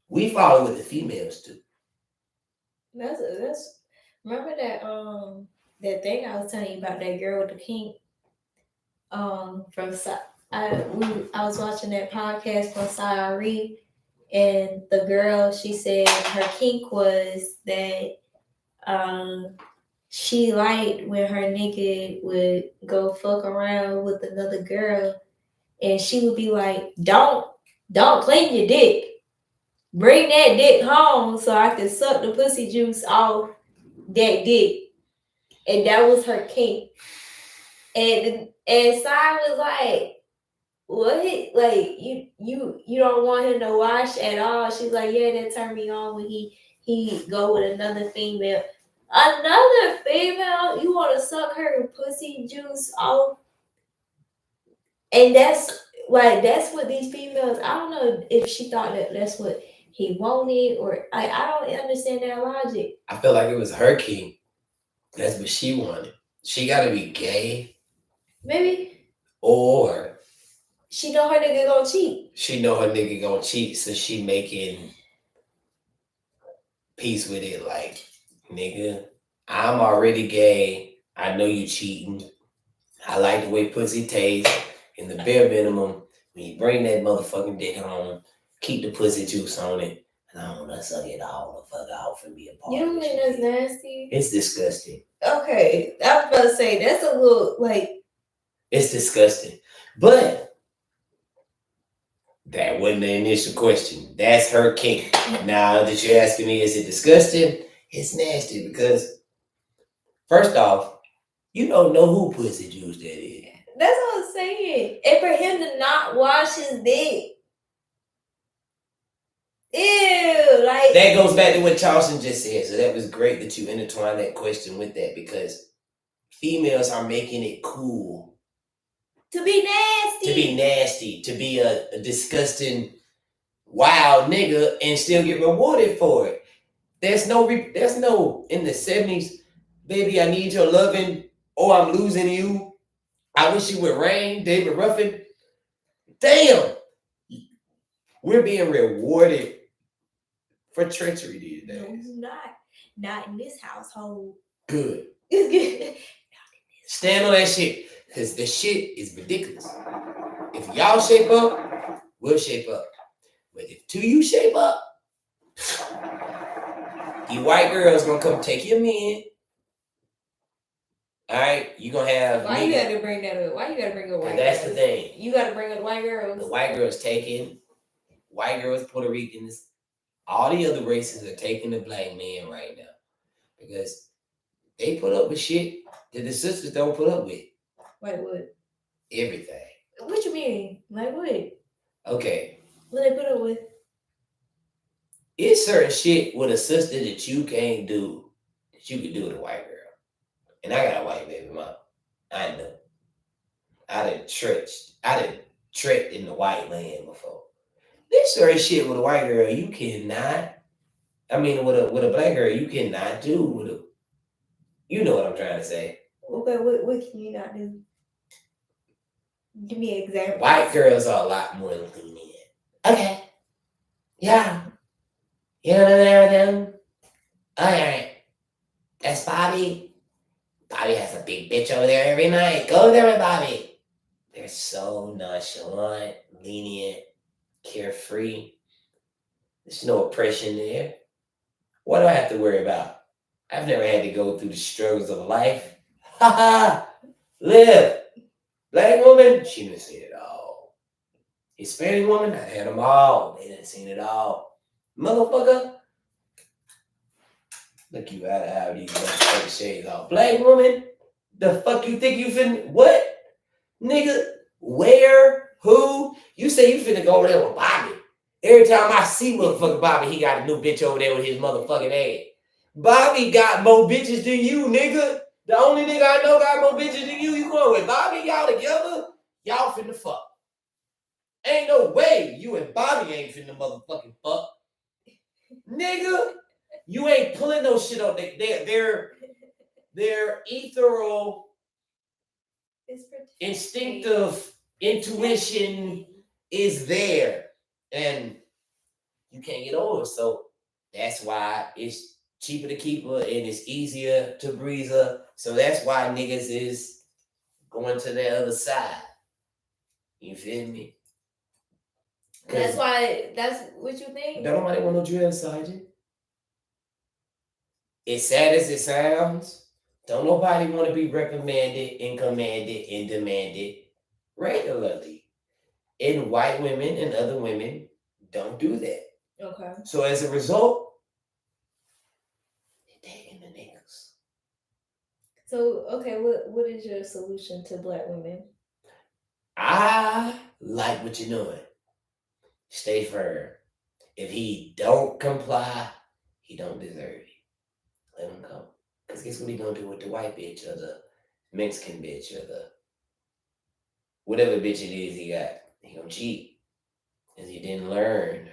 Speaker 2: We follow what the females do.
Speaker 1: That's remember that thing I was telling you about, that girl with the kink from I was watching that podcast from Tyrese, and the girl, she said her kink was that she liked when her nigga would go fuck around with another girl, and she would be like, don't clean your dick. Bring that dick home so I can suck the pussy juice off that dick. And that was her kink. And Sai was like, what? Like, you don't want him to wash at all? She's like, yeah, that turned me on when he go with another female. Another female? You want to suck her pussy juice off? And that's what these females, I don't know if she thought that that's what he wanted, or I don't understand that logic.
Speaker 2: I feel like it was her king. That's what she wanted. She got to be gay.
Speaker 1: Maybe.
Speaker 2: Or
Speaker 1: she know her nigga gonna cheat.
Speaker 2: She know her nigga gonna cheat, so she making peace with it. Like, nigga, I'm already gay. I know you cheating. I like the way pussy tastes. In the bare minimum, when you bring that motherfucking dick home, keep the pussy juice on it. And I want to suck it all the fuck out and be a part.
Speaker 1: You don't think that's nasty?
Speaker 2: It's disgusting.
Speaker 1: Okay, I was about to say that's a little like.
Speaker 2: It's disgusting, but that wasn't the initial question. That's her kink. Now that you're asking me, is it disgusting? It's nasty because, first off, you don't know who pussy juice that is.
Speaker 1: That's what I'm saying. And for him to not wash his dick. Ew, like.
Speaker 2: That goes back to what Charleston just said. So that was great that you intertwined that question with that, because females are making it cool.
Speaker 1: To be nasty.
Speaker 2: To be a disgusting, wild nigga and still get rewarded for it. There's no, in the 70s, baby, I need your loving, or I'm losing you. I wish you would rain, David Ruffin. Damn. We're being rewarded for treachery these days.
Speaker 1: No, it's not. Not in this household.
Speaker 2: Good.
Speaker 1: It's good.
Speaker 2: Stand on that shit, because the shit is ridiculous. If y'all shape up, we'll shape up. But if two of you shape up, you white girls gonna come take your men. All right, you gonna have.
Speaker 1: Why you gotta bring that up? Why you gotta bring up white girls?
Speaker 2: That's the thing.
Speaker 1: You gotta bring up white girls.
Speaker 2: The white girls taking white girls, Puerto Ricans, all the other races are taking the black man right now because they put up with shit that the sisters don't put up with.
Speaker 1: Like what?
Speaker 2: Everything.
Speaker 1: What you mean? Like what?
Speaker 2: Okay.
Speaker 1: What they put up with?
Speaker 2: It's certain shit with a sister that you can't do that you could do with a white girl. And I got a white baby mom. I know. I done trekked in the white land before. There's certain shit with a white girl you cannot. I mean, with a black girl you cannot do with a. You know what I'm trying to say.
Speaker 1: Okay, what can you not do? Give me an example.
Speaker 2: White girls are a lot more lenient. Okay. Yeah. You know there with them? Alright. That's Bobby. Bobby has a big bitch over there every night. Go there with Bobby. They're so nonchalant, lenient, carefree. There's no oppression there. What do I have to worry about? I've never had to go through the struggles of life. Ha ha! Live! Black woman, she done seen it all. Hispanic woman, I had them all. They done seen it all. Motherfucker. Look you out these motherfucking shades off. Black woman, the fuck you think you finna, what? Nigga, where? Who? You say you finna go over there with Bobby. Every time I see motherfucking Bobby, he got a new bitch over there with his motherfucking ass. Bobby got more bitches than you, nigga. The only nigga I know got more bitches than you. You going with Bobby? Y'all together? Y'all finna fuck. Ain't no way you and Bobby ain't finna motherfucking fuck. Nigga, you ain't pulling no shit on. They're ethereal, instinctive intuition is there. And you can't get over. So that's why it's cheaper to keep her and it's easier to breeze her. So that's why niggas is going to the other side. You feel me?
Speaker 1: That's why, that's what you think?
Speaker 2: Don't nobody want no drill sergeant. As sad as it sounds, don't nobody want to be reprimanded and commanded and demanded regularly. And white women and other women don't do that.
Speaker 1: Okay.
Speaker 2: So as a result, they're taking the niggas.
Speaker 1: So, okay, what is your solution to black women?
Speaker 2: I like what you're doing. Stay firm. If he don't comply, he don't deserve you. Let him go. Because guess what he gonna do with the white bitch or the Mexican bitch or the whatever bitch it is he got? He gonna cheat. Because he didn't learn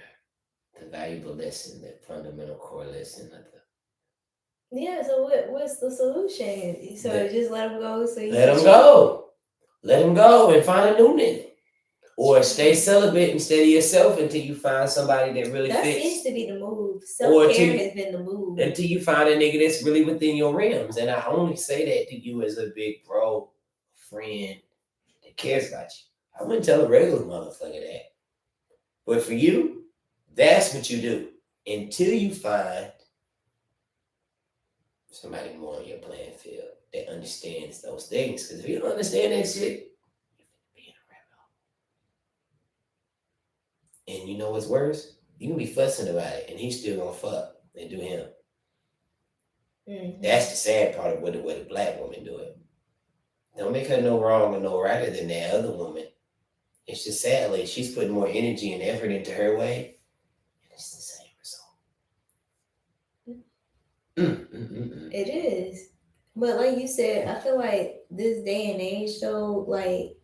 Speaker 2: the valuable lesson, the fundamental core lesson of the.
Speaker 1: Yeah, so what's the solution? So just let him go. So
Speaker 2: let him go. Let him go and find a new nigga. Or stay celibate instead of yourself until you find somebody that really fits.
Speaker 1: That seems to be the move. Self-care has been the move.
Speaker 2: Until you find a nigga that's really within your realms. And I only say that to you as a big bro, friend that cares about you. I wouldn't tell a regular motherfucker that. But for you, that's what you do. Until you find somebody more on your playing field that understands those things. Because if you don't understand that shit, and you know what's worse? You can be fussing about it, and he's still gonna fuck and do him. Mm-hmm. That's the sad part of what the black woman do it. Don't make her no wrong or no righter than that other woman. It's just sadly she's putting more energy and effort into her way, and it's the same result.
Speaker 1: It is, but like you said, I feel like this day and age, though, like.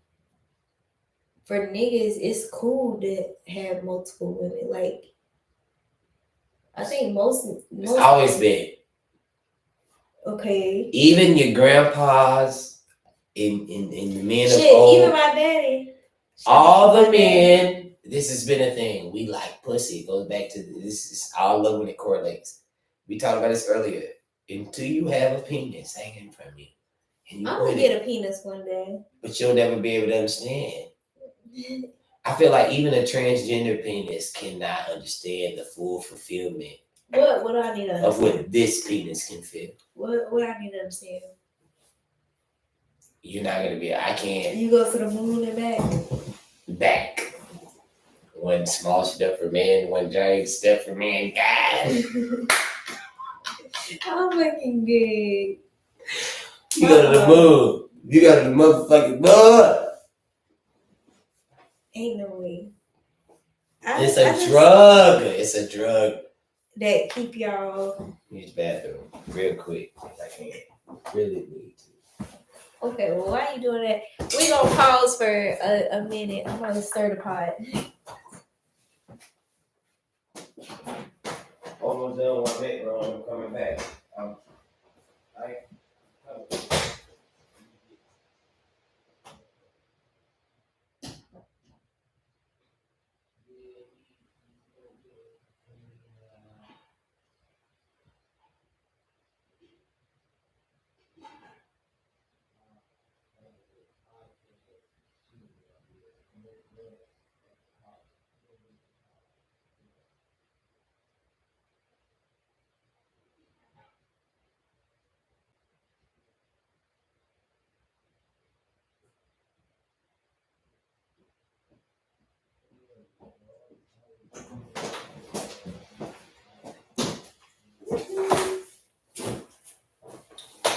Speaker 1: For niggas, it's cool to have multiple women. Like, I think most
Speaker 2: it's always been.
Speaker 1: Okay.
Speaker 2: Even your grandpas, in the men
Speaker 1: Shit,
Speaker 2: of old.
Speaker 1: even my daddy.
Speaker 2: All the men, this has been a thing. We like pussy. It goes back to this is all love when it correlates. We talked about this earlier. Until you have a penis hanging from you. And
Speaker 1: I'm gonna get a penis one day.
Speaker 2: But you'll never be able to understand. I feel like even a transgender penis cannot understand the full fulfillment.
Speaker 1: What do I need to understand?
Speaker 2: Of what this penis can feel.
Speaker 1: What do I need to understand?
Speaker 2: You're not gonna be. I can't.
Speaker 1: You go to the moon and back.
Speaker 2: Back. One small step for man, one giant step for mankind.
Speaker 1: I'm fucking good.
Speaker 2: You go to the moon. You go to the motherfucking moon.
Speaker 1: Ain't no way.
Speaker 2: It's a drug. It's a drug.
Speaker 1: That keep y'all.
Speaker 2: Use the bathroom real quick. I can't really need to.
Speaker 1: Okay, well, why are you doing that? We gonna pause for a minute. I'm gonna stir the pot.
Speaker 2: Almost done with my bro. I'm coming back.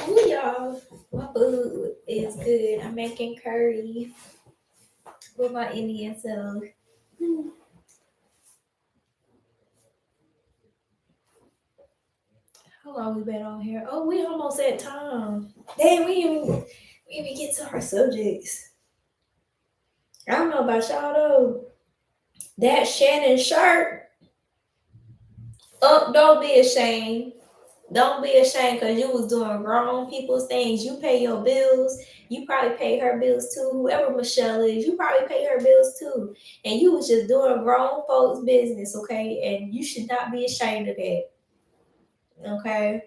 Speaker 1: Ooh, y'all, my food is good. I'm making curry with my Indian self. How long we been on here? Oh, we almost at time. Dang, we even get to our subjects. I don't know about y'all though. That Shannon shirt. Don't be ashamed. Don't be ashamed because you was doing grown people's things. You pay your bills. You probably pay her bills too. Whoever Michelle is, you probably pay her bills too. And you was just doing grown folks' business, okay? And you should not be ashamed of that. Okay?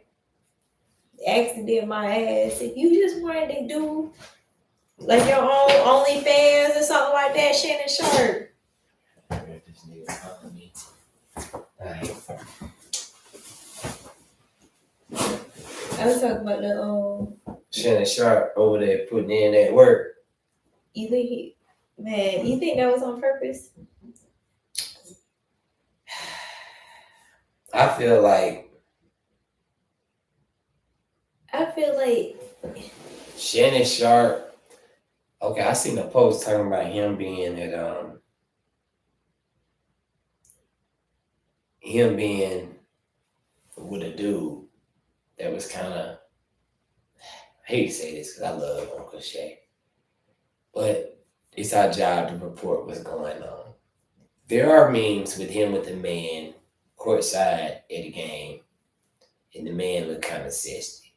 Speaker 1: Actually did my ass. If you just wanted to do like your own OnlyFans or something like that, Shannon shirt. I was talking about the
Speaker 2: Shannon Sharp over there putting in that work.
Speaker 1: You think that was on purpose?
Speaker 2: I feel like Shannon Sharp. Okay, I seen a post talking about him being with a dude that was kind of. I hate to say this because I love Uncle Shay, but it's our job to report what's going on. There are memes with him with the man courtside at a game, and the man looked kind of zesty.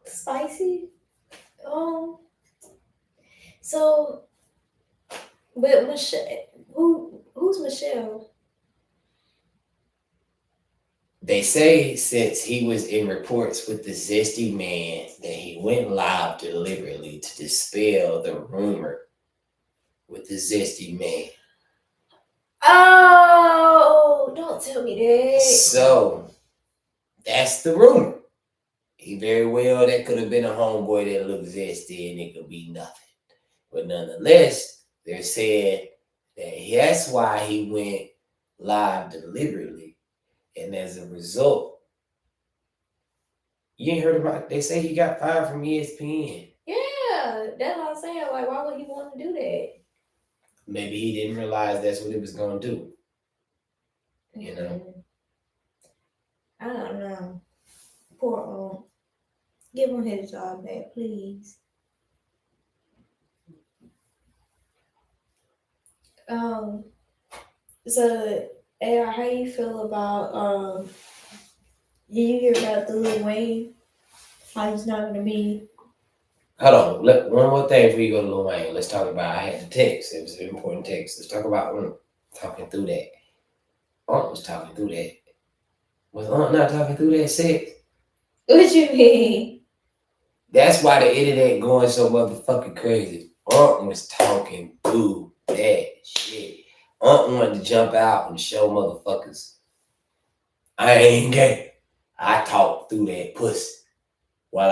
Speaker 1: Spicy? So, but Michelle, who's Michelle?
Speaker 2: They say since he was in reports with the zesty man that he went live deliberately to dispel the rumor with the zesty man.
Speaker 1: Oh, don't tell me that.
Speaker 2: So that's the rumor. He very well, that could have been a homeboy that looked zesty and it could be nothing. But nonetheless, they're saying that that's why he went live deliberately. And as a result, you ain't heard about, they say he got fired from ESPN.
Speaker 1: Yeah, that's what I'm saying. Like, why would he want to do that?
Speaker 2: Maybe he didn't realize that's what he was going to do. You know?
Speaker 1: I don't know. Poor give him his job back, please. So AR, how you feel about did you hear about the Lil Wayne? How he's not gonna be.
Speaker 2: Hold on. One more thing before you go to Lil Wayne. Let's talk about, I had the text. It was an important text. Let's talk about talking through that. Aunt was talking through that. Was Aunt not talking through that sex?
Speaker 1: What you mean?
Speaker 2: That's why the internet going so motherfucking crazy. Aunt was talking through that shit. Aunt wanted to jump out and show motherfuckers, I ain't gay. I talked through that pussy while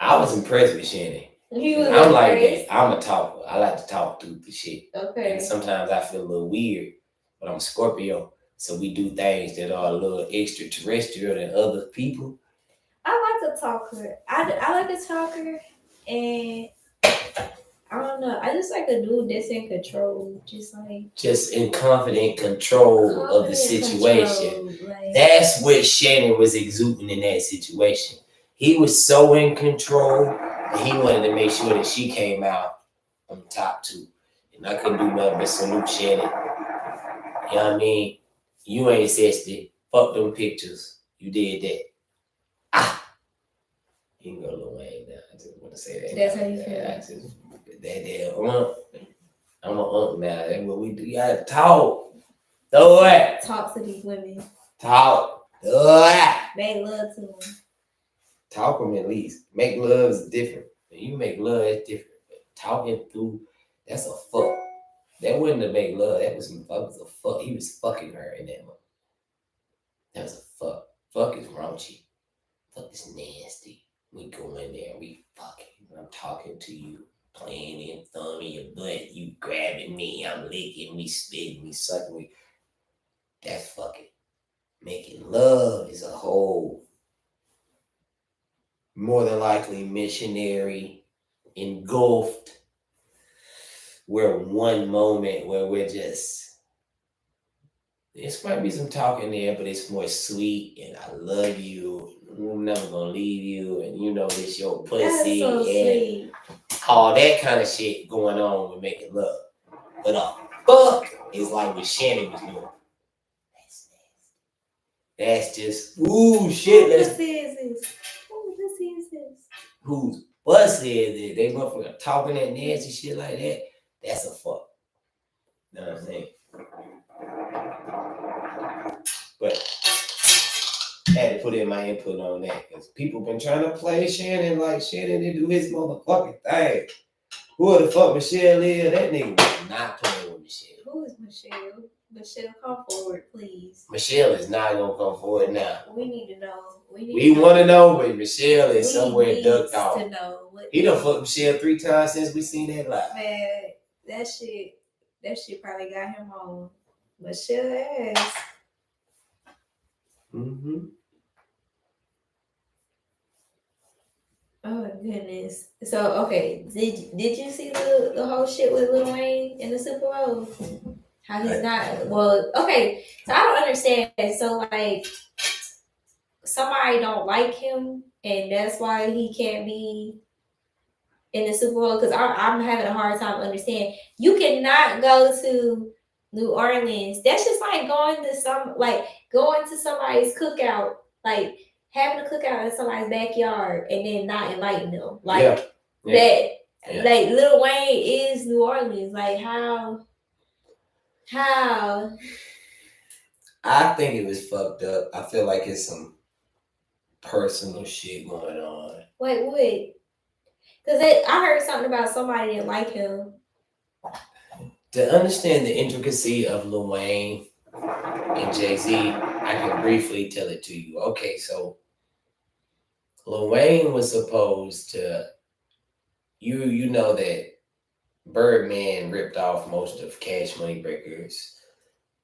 Speaker 2: I was impressed with Shannon. I'm like that. I'm a talker. I like to talk through the shit.
Speaker 1: Okay.
Speaker 2: And sometimes I feel a little weird, but I'm a Scorpio. So we do things that are a little extraterrestrial than other people.
Speaker 1: I like a talker. I like a talker, and I don't know. I just like a dude that's in control,
Speaker 2: just in confident control of the situation. That's what Shannon was exuding in that situation. He was so in control, and he wanted to make sure that she came out on top too. And I couldn't do nothing but salute Shannon. You know what I mean? You ain't sexy. Fuck them pictures. You did that. Ah! You can go Lil Wayne now. I just want to say that.
Speaker 1: That's how you feel.
Speaker 2: I'm an now. That's what we do. You gotta talk. Do it.
Speaker 1: Talk to these women.
Speaker 2: Talk. Do it.
Speaker 1: Make love to them.
Speaker 2: Talk them at least. Make love is different. When you make love, it's different. But talking through, that's a fuck. That wasn't to make love. That was a fuck. He was fucking her in that moment. That was a fuck. Fuck is raunchy. Fuck is nasty. We go in there, we fucking. I'm talking to you, playing in, thumbing your butt, you grabbing me, I'm licking me, spitting me, sucking me. That's fucking. Making love is a whole, more than likely missionary, engulfed. We're one moment where we're just, this might be some talking there, but it's more sweet and I love you. I'm never gonna leave you, and you know it's your pussy
Speaker 1: so
Speaker 2: and
Speaker 1: sweet.
Speaker 2: all that kind of shit going on with making love. But fuck is like what Shannon was doing. That's nasty. That's just ooh shit.
Speaker 1: Whose pussy is this? Whose pussy is this?
Speaker 2: Whose pussy is this? They motherfucker talking that nasty shit like that. That's a fuck. You know what I'm saying? But I had to put in my input on that because people been trying to play Shannon like Shannon didn't do his motherfucking thing. Who the fuck Michelle is? That nigga was not playing with Michelle.
Speaker 1: Who is Michelle? Michelle, come forward, please.
Speaker 2: Michelle is not gonna come forward now.
Speaker 1: We need to know.
Speaker 2: We want to know, but Michelle is somewhere ducked off.
Speaker 1: To know
Speaker 2: he done fucked Michelle 3 times since we seen that live.
Speaker 1: Man, that shit probably got him on Michelle ass.
Speaker 2: Mm-hmm.
Speaker 1: Oh goodness. So okay, did you see the whole shit with Lil Wayne in the Super Bowl? How he's not okay. So I don't understand. So like somebody don't like him, and that's why he can't be in the Super Bowl. Because I'm having a hard time understanding. You cannot go to New Orleans. That's just like going to somebody's cookout, like having a cookout in somebody's backyard and then not inviting them. Like that. Yeah. Like Lil Wayne is New Orleans. Like how?
Speaker 2: I think it was fucked up. I feel like it's some personal shit going on.
Speaker 1: Wait. Because I heard something about somebody didn't like him.
Speaker 2: To understand the intricacy of Lil Wayne and Jay-Z, I can briefly tell it to you. Okay, so Lil Wayne was supposed to, you know that Birdman ripped off most of Cash Money Records.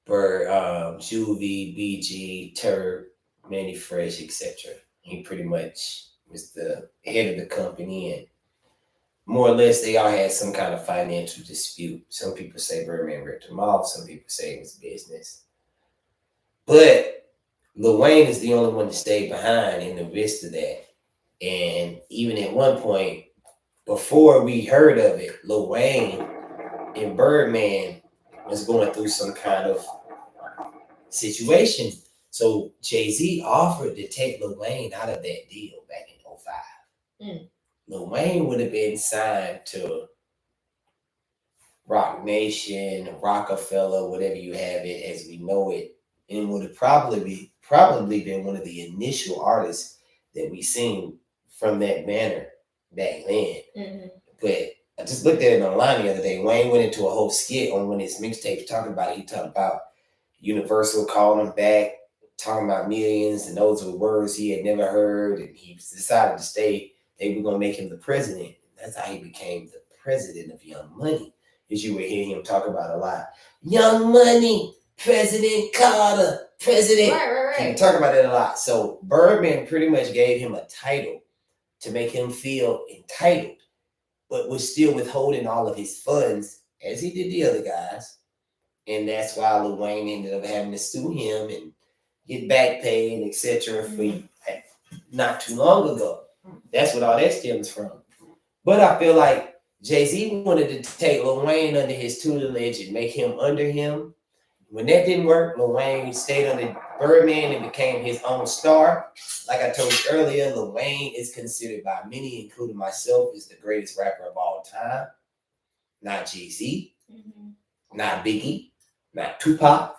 Speaker 2: Juvie, BG, Turk, Manny Fresh, etc. He pretty much was the head of the company, and more or less they all had some kind of financial dispute. Some people say Birdman ripped him off. Some people say it was business. But Lil Wayne is the only one to stay behind in the midst of that. And even at one point, before we heard of it, Lil Wayne and Birdman was going through some kind of situation. So Jay-Z offered to take Lil Wayne out of that deal back in 2005. Lil Wayne would have been signed to Rock Nation, Rockefeller, whatever you have it as we know it, and would have probably been one of the initial artists that we seen from that banner back then. Mm-hmm. But I just looked at it online the other day. Wayne went into a whole skit on one of his mixtapes talking about it. He talked about Universal calling him back, talking about millions, and those were words he had never heard, and he decided to stay. They were going to make him the president. That's how he became the president of Young Money. As you would hear him talk about a lot. Young Money, President Carter, President.
Speaker 1: Right.
Speaker 2: He would talk about it a lot. So Birdman pretty much gave him a title to make him feel entitled, but was still withholding all of his funds, as he did the other guys. And that's why Lil Wayne ended up having to sue him and get back pay and etc. for not too long ago. That's what all that stems from. But I feel like Jay-Z wanted to take Lil Wayne under his tutelage and make him under him. When that didn't work, Lil Wayne stayed under Birdman and became his own star. Like I told you earlier, Lil Wayne is considered by many, including myself, as the greatest rapper of all time. Not Jay-Z, not Biggie, not Tupac,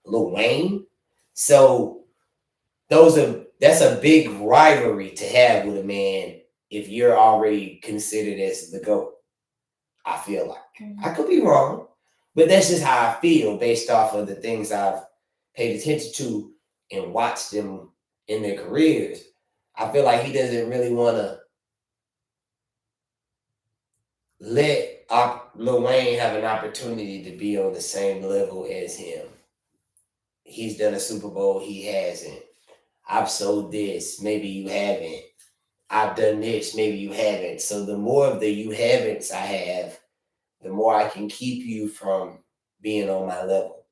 Speaker 2: Lil Wayne. So that's a big rivalry to have with a man if you're already considered as the GOAT. I feel like. I could be wrong, but that's just how I feel based off of the things I've paid attention to and watched them in their careers. I feel like he doesn't really want to let Lil Wayne have an opportunity to be on the same level as him. He's done a Super Bowl, he hasn't. I've sold this, maybe you haven't. I've done this, maybe you haven't. So the more of the you haven'ts I have, the more I can keep you from being on my level.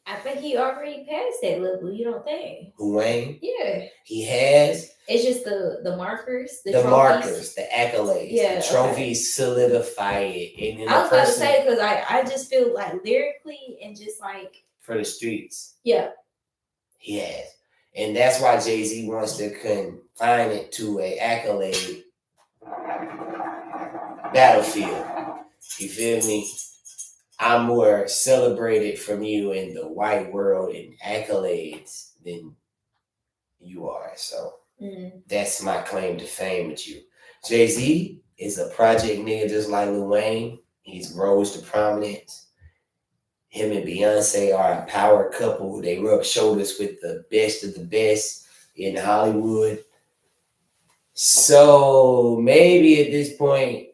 Speaker 1: I think he already passed that level, you don't think?
Speaker 2: Wayne?
Speaker 1: Yeah.
Speaker 2: He has.
Speaker 1: It's just the markers,
Speaker 2: the markers, the accolades,
Speaker 1: yeah,
Speaker 2: the trophies solidify it. And
Speaker 1: I was about to say, because I just feel like lyrically and just like
Speaker 2: for the streets.
Speaker 1: Yeah.
Speaker 2: He has. And that's why Jay-Z wants to confine it to an accolade battlefield. You feel me? I'm more celebrated from you in the white world in accolades than you are. So that's my claim to fame with you. Jay-Z is a project nigga just like Lil Wayne. He's rose to prominence. Him and Beyonce are a power couple. They rub shoulders with the best of the best in Hollywood. So maybe at this point,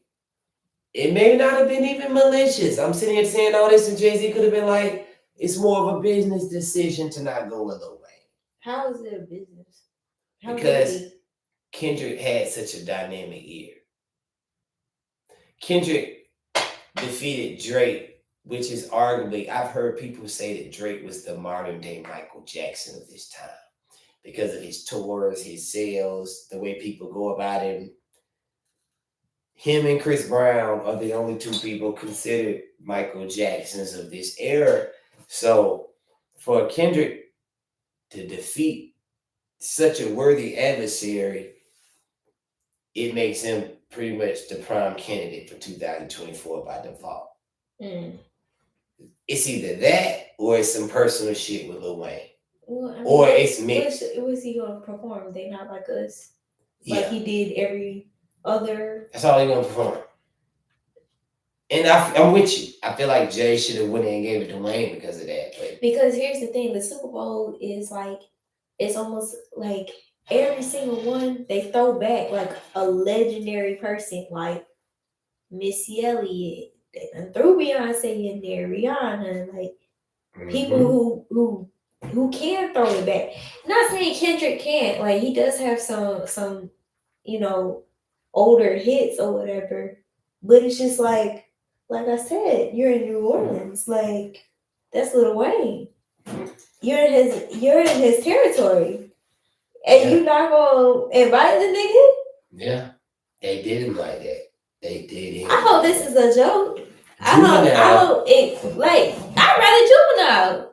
Speaker 2: it may not have been even malicious. I'm sitting here saying all this, and Jay-Z could have been like, it's more of a business decision to not go with Lil Wayne.
Speaker 1: How is it a business?
Speaker 2: Because Kendrick had such a dynamic year. Kendrick defeated Drake, which is arguably, I've heard people say that Drake was the modern day Michael Jackson of this time because of his tours, his sales, the way people go about him. Him and Chris Brown are the only two people considered Michael Jacksons of this era. So for Kendrick to defeat such a worthy adversary, it makes him pretty much the prime candidate for 2024 by default. It's either that or it's some personal shit with Lil Wayne.
Speaker 1: Well, I mean,
Speaker 2: or it's mixed.
Speaker 1: Was he going to perform? They not like us. Like he did every other.
Speaker 2: That's all he going to perform. And I'm with you. I feel like Jay should have went and gave it to Wayne because of that. But
Speaker 1: because here's the thing. The Super Bowl is like, it's almost like every single one, they throw back like a legendary person like Missy Elliott. They done threw Beyonce in there, Rihanna, like people who can throw it back. Not saying Kendrick can't, like he does have some older hits or whatever, but it's just like I said, you're in New Orleans, like that's Lil Wayne. You're in his territory, and you're not gonna invite the nigga.
Speaker 2: Yeah, they did him like that. They did him.
Speaker 1: I hope this is a joke. I hope it like I'd rather Juvenile.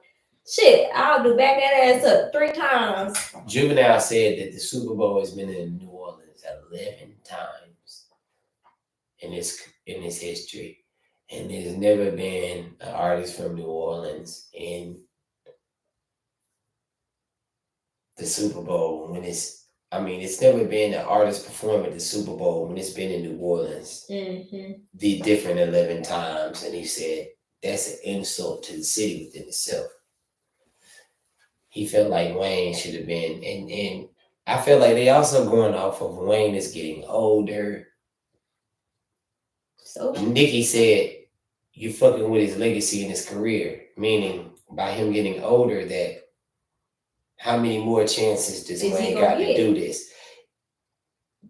Speaker 1: Shit, I'll do back that ass up 3 times.
Speaker 2: Juvenile said that the Super Bowl has been in New Orleans 11 times in its history, and there's never been an artist from New Orleans in the Super Bowl it's never been an artist perform at the Super Bowl when it's been in New Orleans the different 11 times. And he said that's an insult to the city within itself. He felt like Wayne should have been, and I feel like they also going off of Wayne is getting older.
Speaker 1: So
Speaker 2: Nikki said, you fucking with his legacy and his career, meaning by him getting older, that how many more chances does
Speaker 1: Is he
Speaker 2: Wayne
Speaker 1: gonna
Speaker 2: got to
Speaker 1: get?
Speaker 2: do this?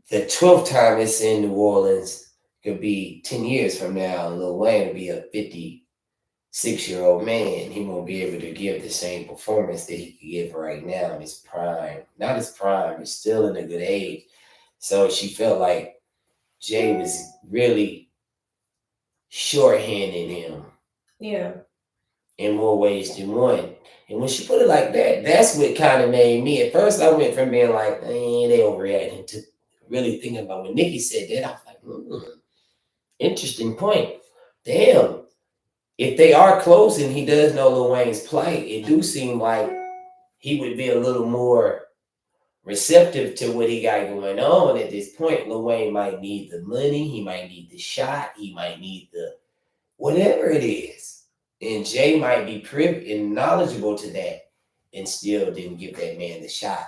Speaker 2: The 12th time it's in New Orleans could be 10 years from now, and Lil Wayne will be a 56-year-old man. He won't be able to give the same performance that he could give right now in his prime. Not his prime, he's still in a good age. So she felt like Jay was really shorthanding him
Speaker 1: Yeah.
Speaker 2: in more ways than one. And when she put it like that, that's what kind of made me. At first, I went from being like, they overreacting, to really thinking about when Nikki said that. I was like, interesting point. Damn. If they are close and he does know Lil Wayne's plight, it do seem like he would be a little more receptive to what he got going on at this point. Lil Wayne might need the money, he might need the shot, he might need the whatever it is. And Jay might be privy and knowledgeable to that and still didn't give that man the shot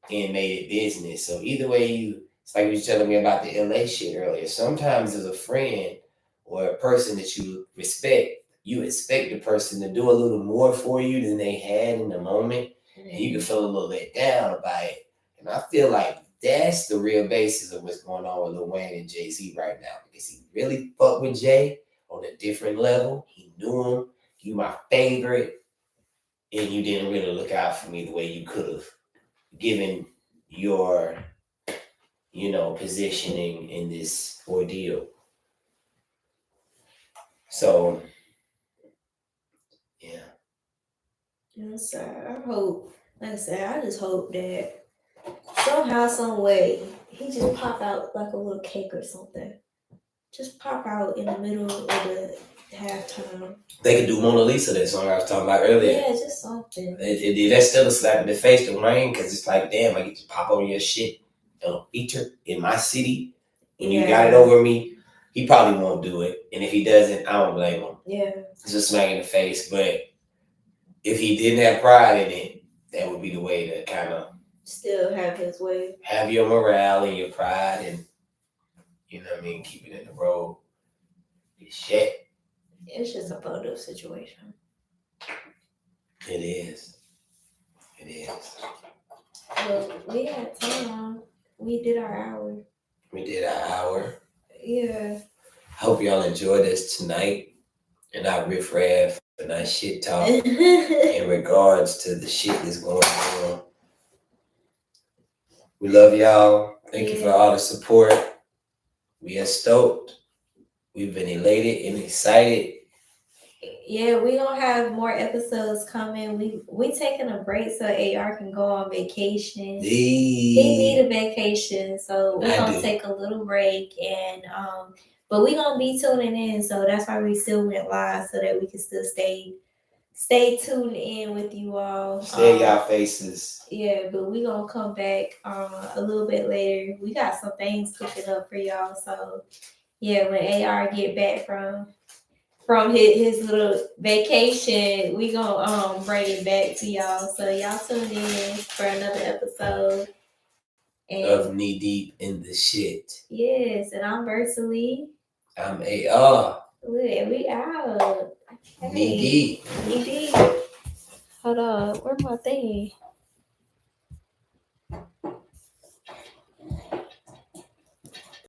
Speaker 2: and made it business. So either way, it's like you was telling me about the LA shit earlier. Sometimes as a friend or a person that you respect, you expect the person to do a little more for you than they had in the moment. And you can feel a little let down about it. And I feel like that's the real basis of what's going on with Lil Wayne and Jay-Z right now. Because he really fucked with Jay on a different level. He knew him. You my favorite. And you didn't really look out for me the way you could have, given your, positioning in this ordeal. So, yeah.
Speaker 1: So I hope, like I said, I just hope that somehow, some way, he just pop out like a little cake or something. Just pop out in the middle of the halftime.
Speaker 2: They could do Mona Lisa, that song I was talking about earlier.
Speaker 1: Yeah, just something.
Speaker 2: That's still a slap in the face to Wayne, because it's like, damn, I get to pop on your shit on a feature in my city, and you got it over me. He probably won't do it. And if he doesn't, I don't blame him.
Speaker 1: Yeah.
Speaker 2: It's a smack in the face. But if he didn't have pride in it, that would be the way to kind of
Speaker 1: still have his way.
Speaker 2: Have your morale and your pride, and keep it in the road. Shit.
Speaker 1: It's just a photo situation.
Speaker 2: It is. It is.
Speaker 1: Well, we had time. We did our hour. Yeah.
Speaker 2: Hope y'all enjoyed us tonight and our riffraff and our shit talk in regards to the shit that's going on. We love y'all. Thank you for all the support. We are stoked. We've been elated and excited.
Speaker 1: Yeah, we gonna have more episodes coming. We taking a break so AR can go on vacation. He need a vacation, so we're gonna take a little break, and but we gonna be tuning in. So that's why we still went live, so that we can still stay tuned in with you all.
Speaker 2: Stay y'all faces.
Speaker 1: Yeah, but we gonna come back a little bit later. We got some things cooking up for y'all. So yeah, when AR get back from his little vacation, we gonna bring it back to y'all. So y'all tune in for another episode
Speaker 2: of Knee Deep in the Shit.
Speaker 1: Yes, and I'm Versally.
Speaker 2: I'm AR.
Speaker 1: And we out. Hey,
Speaker 2: Knee Deep.
Speaker 1: Hold up, where's my thing?